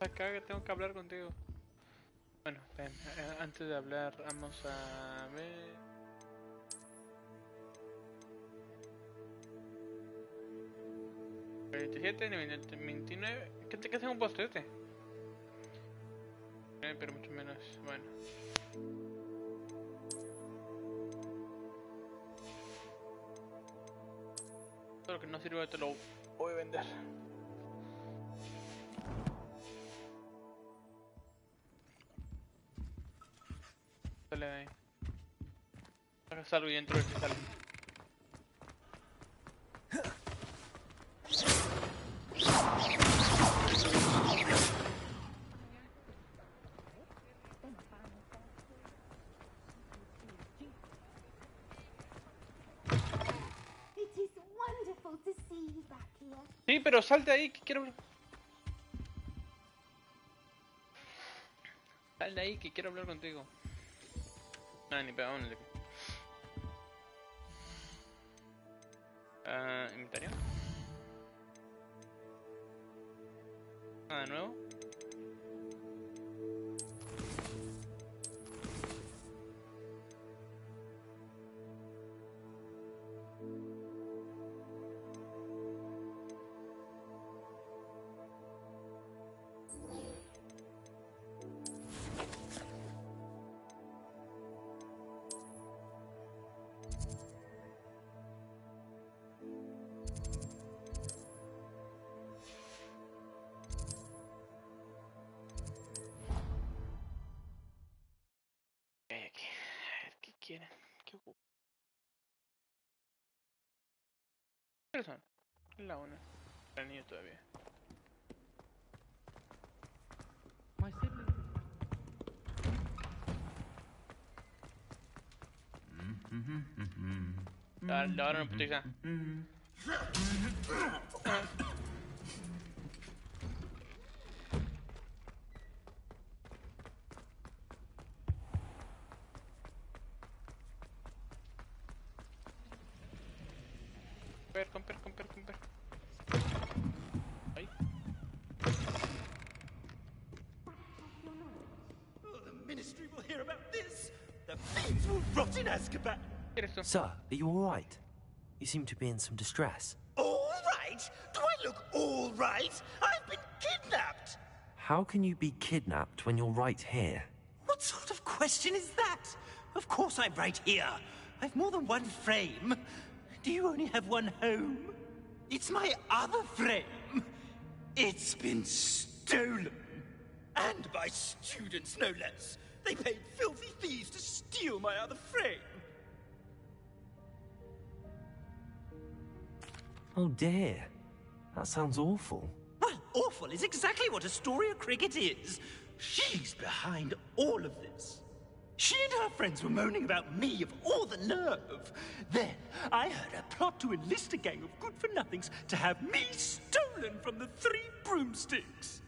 Acá que tengo que hablar contigo. Bueno, ven, antes de hablar, vamos a ver. ¿27, 29? ¿Qué hace un poste? Pero mucho menos. Bueno. Todo lo que no sirve te lo voy a vender. Sale de ahí. Hagas algo y dentro del cristal. Sí, pero salte ahí, que quiero... Sal de ahí, que quiero hablar contigo. Ah, ni pegado en el... inventario. Nada de nuevo. ¿Quieren? ¿Qué ocupa? ¿Qué son? La una. El niño todavía. Ahora no putiza. Comprar. Ahí. Oh, the ministry will hear about this. The fiends will rot in Azkaban. Sir, are you all right? You seem to be in some distress. All right? Do I look all right? I've been kidnapped. How can you be kidnapped when you're right here? What sort of question is that? Of course I'm right here. I've more than one frame. Do you only have one home? It's my other frame. It's been stolen. And by students, no less. They paid filthy thieves to steal my other frame. Oh dear. That sounds awful. Well, awful is exactly what Astoria Cricket is. She's behind all of this. She and her friends were moaning about me of all the nerve. Then I heard a plot to enlist a gang of good-for-nothings to have me stolen from the 3 broomsticks.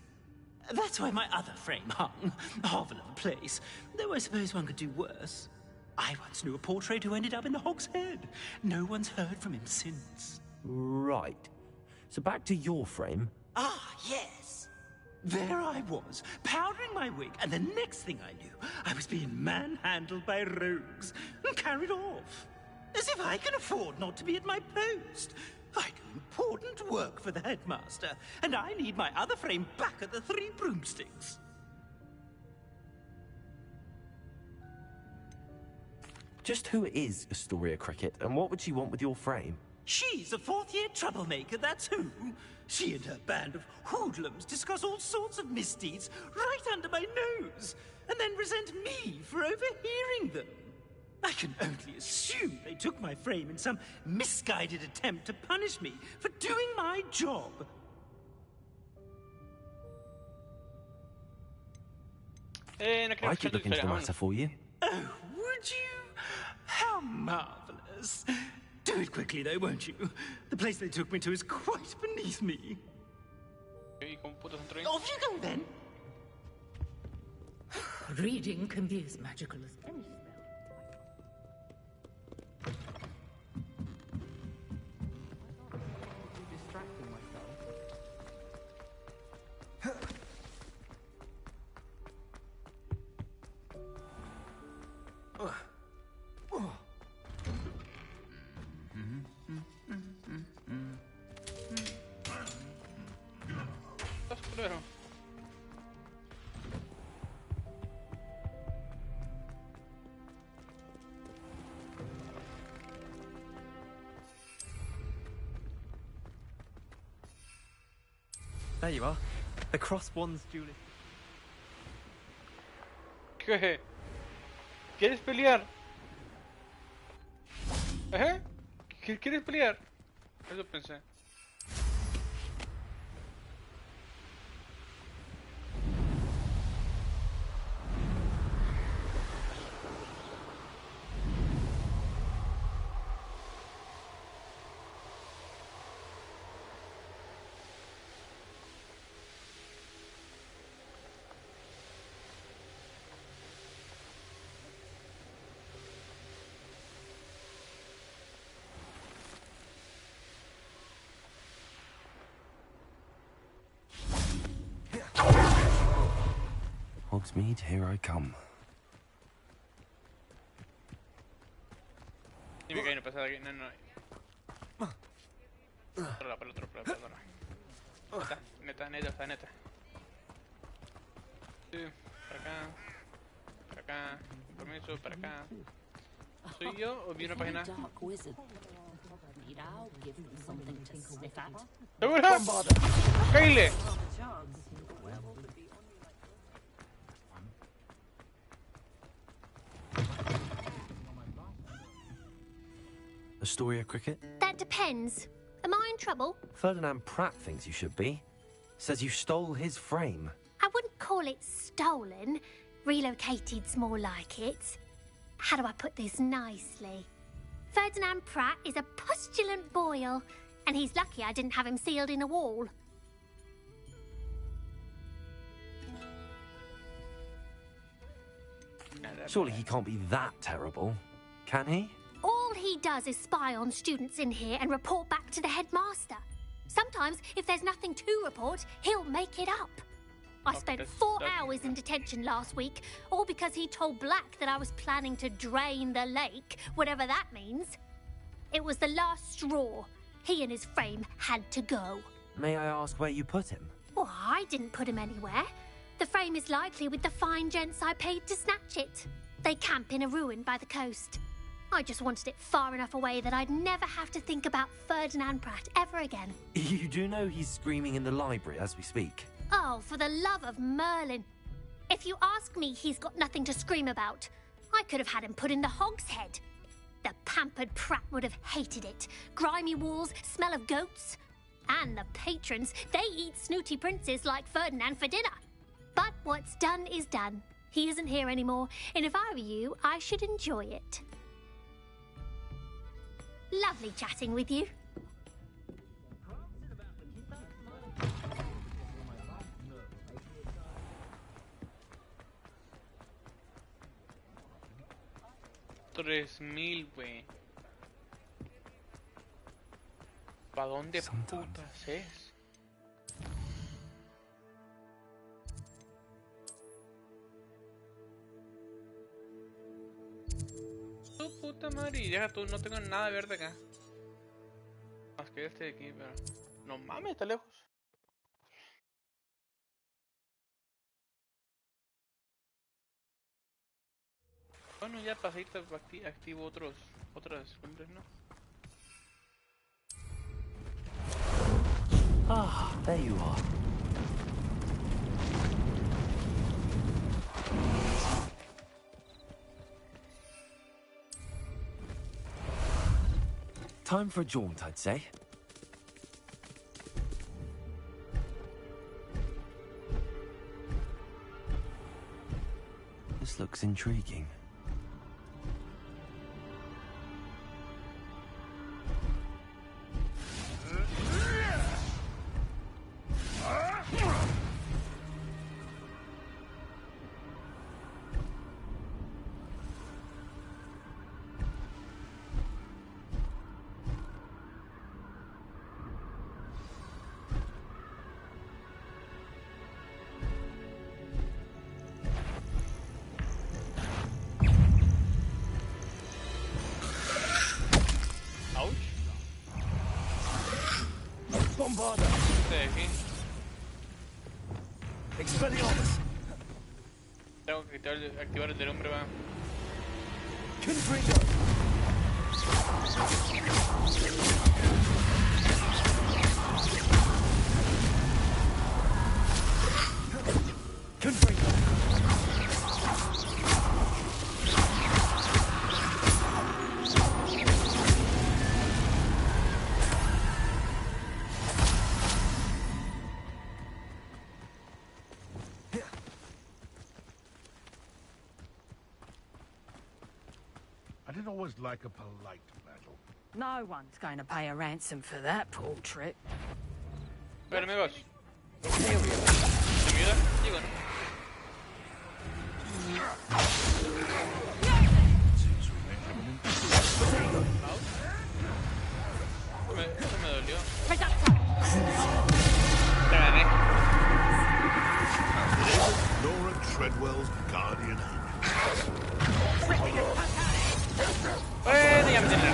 That's why my other frame hung. A hovel of a place. Though I suppose one could do worse. I once knew a portrait who ended up in the Hog's Head. No one's heard from him since. Right. So back to your frame. Ah, yes. There I was, powdering my wig, and the next thing I knew, I was being manhandled by rogues and carried off. As if I can afford not to be at my post. I do important work for the headmaster, and I need my other frame back at the Three Broomsticks. Just who is Astoria Cricket, and what would she want with your frame? She's a fourth-year troublemaker, that's who. She and her band of hoodlums discuss all sorts of misdeeds right under my nose, and then resent me for overhearing them. I can only assume they took my frame in some misguided attempt to punish me for doing my job. I could look into the matter for you. Oh, would you? How marvelous. Do it quickly, though, won't you? The place they took me to is quite beneath me. Off you go, then. Reading can be as magical as any spell. Distracting myself. There you are. The cross one's duelist. ¿Qué? ¿Quieres pelear? ¿Eh? ¿Quieres pelear? Eso pensé. Hogsmeade, here I come. Dime que hay una pasada aquí. No, no hay. Por el otro. Neta. Sí, para acá. Permiso, para acá. ¿Soy yo o vi una página? ¡Segura! ¡Caile! Astoria Cricket? That depends. Am I in trouble? Ferdinand Pratt thinks you should be. Says you stole his frame. I wouldn't call it stolen. Relocated's more like it. How do I put this nicely? Ferdinand Pratt is a postulant boil, and he's lucky I didn't have him sealed in a wall. Surely he can't be that terrible, can he? All he does is spy on students in here and report back to the headmaster. Sometimes, if there's nothing to report, he'll make it up. I spent 4 hours in detention last week, all because he told Black that I was planning to drain the lake, whatever that means. It was the last straw. He and his frame had to go. May I ask where you put him? Well, I didn't put him anywhere. The frame is likely with the fine gents I paid to snatch it. They camp in a ruin by the coast. I just wanted it far enough away that I'd never have to think about Ferdinand Pratt ever again. You do know he's screaming in the library as we speak. Oh, for the love of Merlin. If you ask me, he's got nothing to scream about. I could have had him put in the hogshead. The pampered Pratt would have hated it. Grimy walls, smell of goats. And the patrons, they eat snooty princes like Ferdinand for dinner. But what's done is done. He isn't here anymore, and if I were you, I should enjoy it. Lovely chatting with you. $3,000, güey. ¿Pa dónde putas es? puta madre. Y deja tú, no tengo nada verde acá. Más que este de aquí, pero... No mames, está lejos. Bueno, ya pasadita activo otras cumbres, ¿no? Ah, there you are. Time for a jaunt, I'd say. This looks intriguing. Bombarda. Expelliarmus. Tengo que activar el del hombre, va. Confringo. Confringo. I didn't always like a polite battle. No one's going to pay a ransom for that portrait. Pero amigos. ¿Me ayuda? Digo, ¿no? Eso me dolió. Te gané. Nora Treadwell's guardian. Bueno, ya me tiene.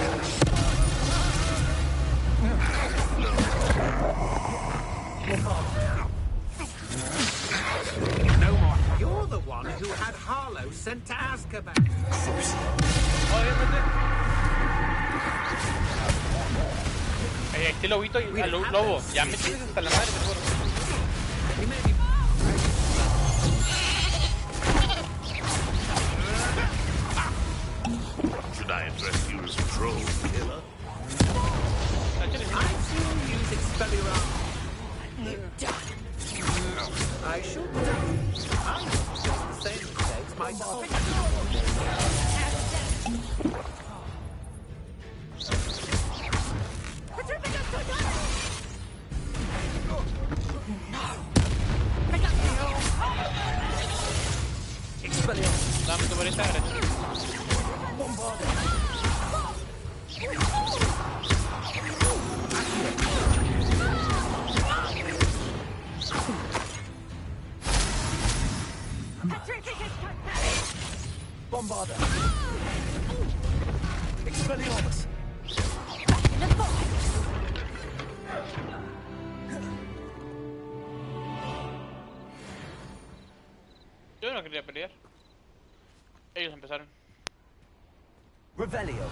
No more. You're the one who had Harlow sent to Azkaban. Este lobito y al lobo. Ya me tienes hasta la madre, por favor. Should I address you as troll killer? I still use Expelliarmus. I should I make the same mistakes myself. Expelliarmus. Dame tu varita, gracias. Bombarda. Expelliarmus. Yo no quería pelear. Ellos empezaron. Revelio.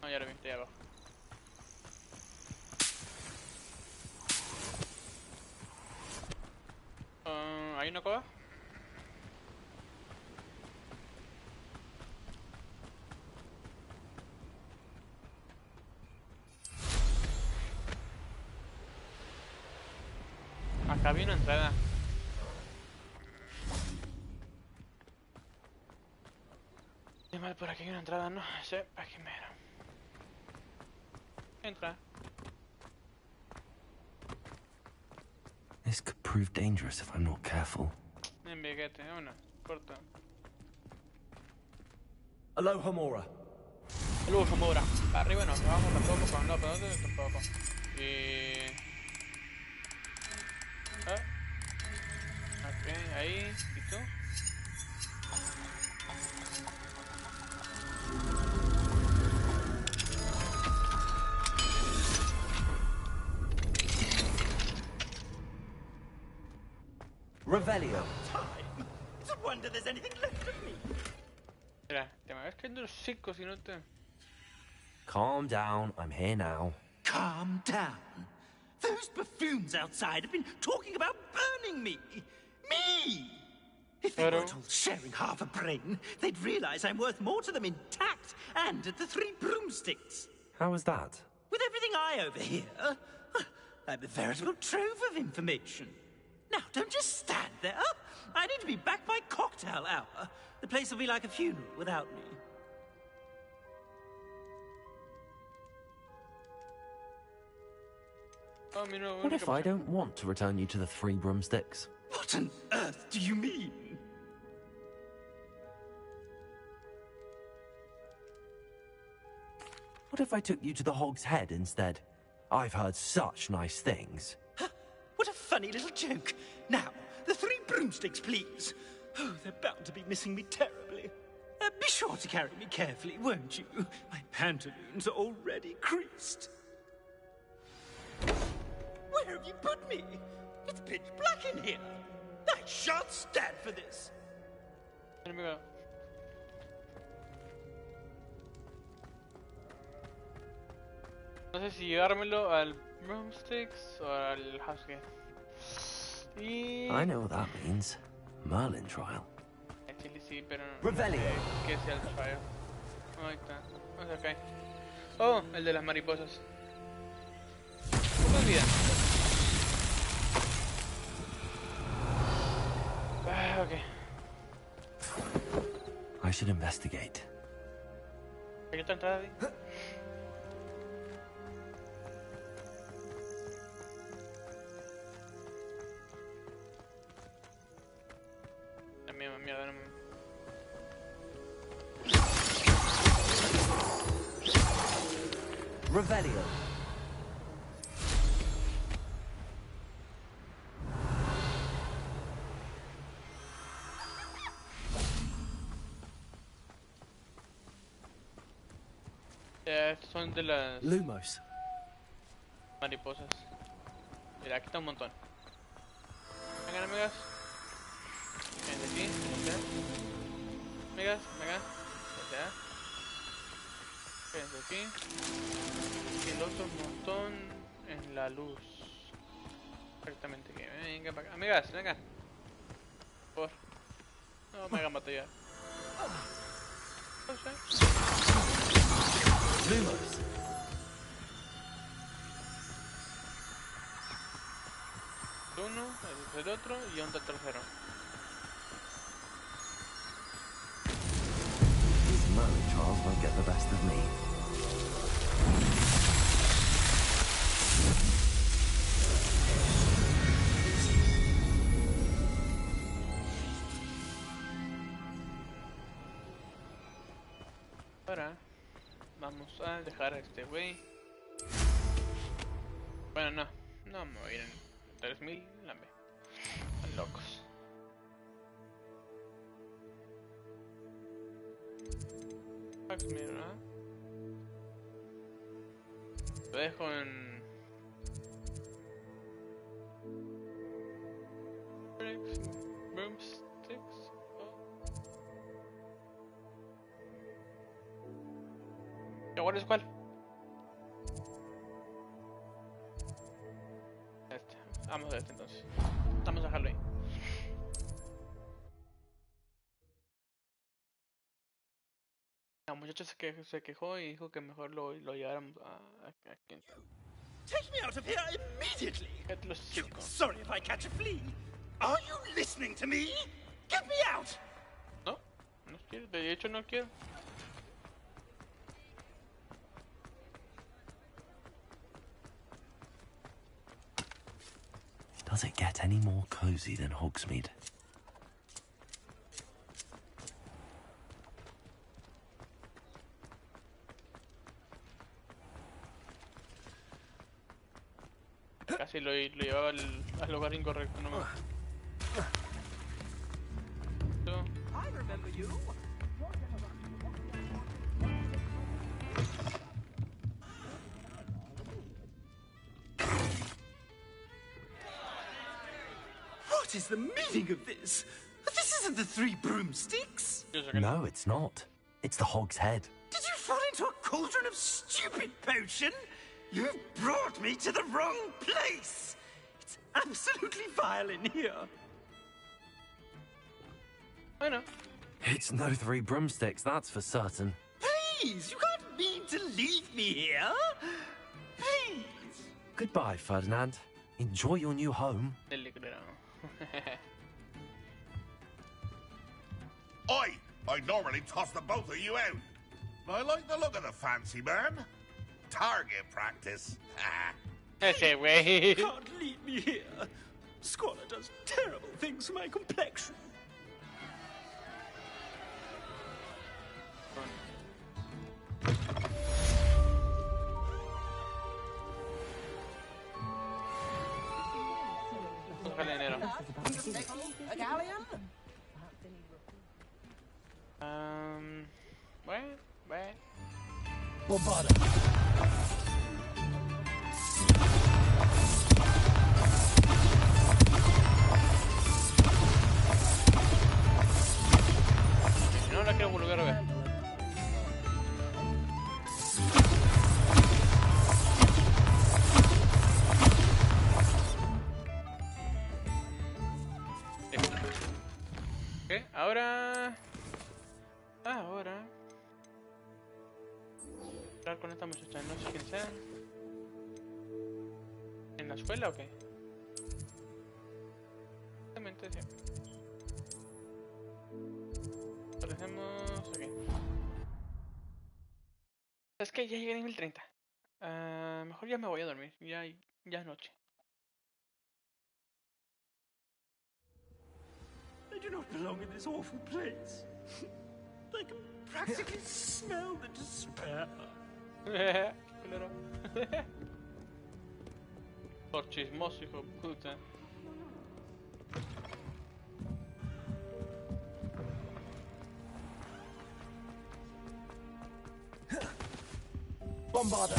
No, ya lo vi, estoy abajo. ¿Hay una cueva? Acá había una entrada. Qué mal, por aquí hay una entrada, ¿no? Sí, aquí mero. Entra. This could prove dangerous if I'm not careful. Enveguete, una, corta. Aloha Mora. Aloha Mora. Para arriba no, para abajo tampoco, para un lado, para otro tampoco. Ok, ahí, ¿y tú? Revelio. Time. It's a wonder there's anything left of me. Mira, te me vas cayendo los hocico si no te... Calm down, I'm here now. Calm down. Those buffoons outside have been talking about burning me. Me! If they weren't all sharing half a brain, they'd realize I'm worth more to them intact and at the 3 broomsticks. How was that? With everything I overhear, I'm a veritable trove of information. Now, don't just stand there. I need to be back by cocktail hour. The place will be like a funeral without me. What if I don't want to return you to the 3 broomsticks? What on earth do you mean? What if I took you to the Hog's Head instead? I've heard such nice things. What a funny little joke. Now, the 3 broomsticks, please. Oh, they're bound to be missing me terribly. Be sure to carry me carefully, won't you? My pantaloons are already creased. Where have you put me? It's pitch black in here. I shan't stand for this. No sé si llevármelo al broomsticks o al housegate. Y... I know what that means. Merlin trial. Chile sí, pero no. Revelio. Que sea el trial. Ahí está. Vamos acá. Oh, el de las mariposas. ¿Cómo vida? Okay. I should investigate. ¿Hay otra entrada ahí? Mierda, no me... Revelio. Estos son de las... Lumos. Mariposas. Mira, aquí está un montón. Vengan, amigas. Ven de aquí, ven. Amigas, venga. Ya. Quédense aquí. Y el otro montón en la luz. Exactamente aquí. Venga para acá. Amigas, venga. Por. No me hagan batallar. No sé. Lumos. Uno, el otro y un tercero. These Merlin trials won't get the best of me. Ahora vamos a dejar a este güey. Bueno, no me voy a ir en 3000, lambe. Están locos. Mira, lo dejo en broomsticks. ¿Cuál es cuál? Este. Vamos a este entonces. Vamos a dejarlo ahí. La muchacha se quejó y dijo que mejor lo lleváramos a quien. Take me out of here immediately! Los chicos. Sorry if I catch a flea. Are you listening to me? Get me out! No quiero, de hecho no quiero. Does it get any more cozy than Hogsmeade? Casi lo llevaba al lugar incorrecto, no me... I remember you. What is the meaning of this? This isn't the Three Broomsticks. No, it's not. It's the Hog's Head. Did you fall into a cauldron of stupid potion? You've brought me to the wrong place. It's absolutely vile in here. I know. It's no Three Broomsticks, that's for certain. Please, you can't mean to leave me here. Please. Goodbye, Ferdinand. Enjoy your new home. I normally toss the both of you out. I like the look of the fancy man. Target practice. Ese güey. Can't leave me here. Squalor does terrible things to my complexion. A galleon? Wait. Bombarda. No la quiero volver a ver. Ok, ahora hablar con esta muchacha, no sé quién sea. ¿En la escuela o qué? Exactamente, sí. Aparecemos aquí. Es que ya llegué a nivel 30. Mejor ya me voy a dormir, ya es noche. I do not belong in this awful place. I can practically smell the despair. Claro. Por chismoso, hijo de puta. Bombarda.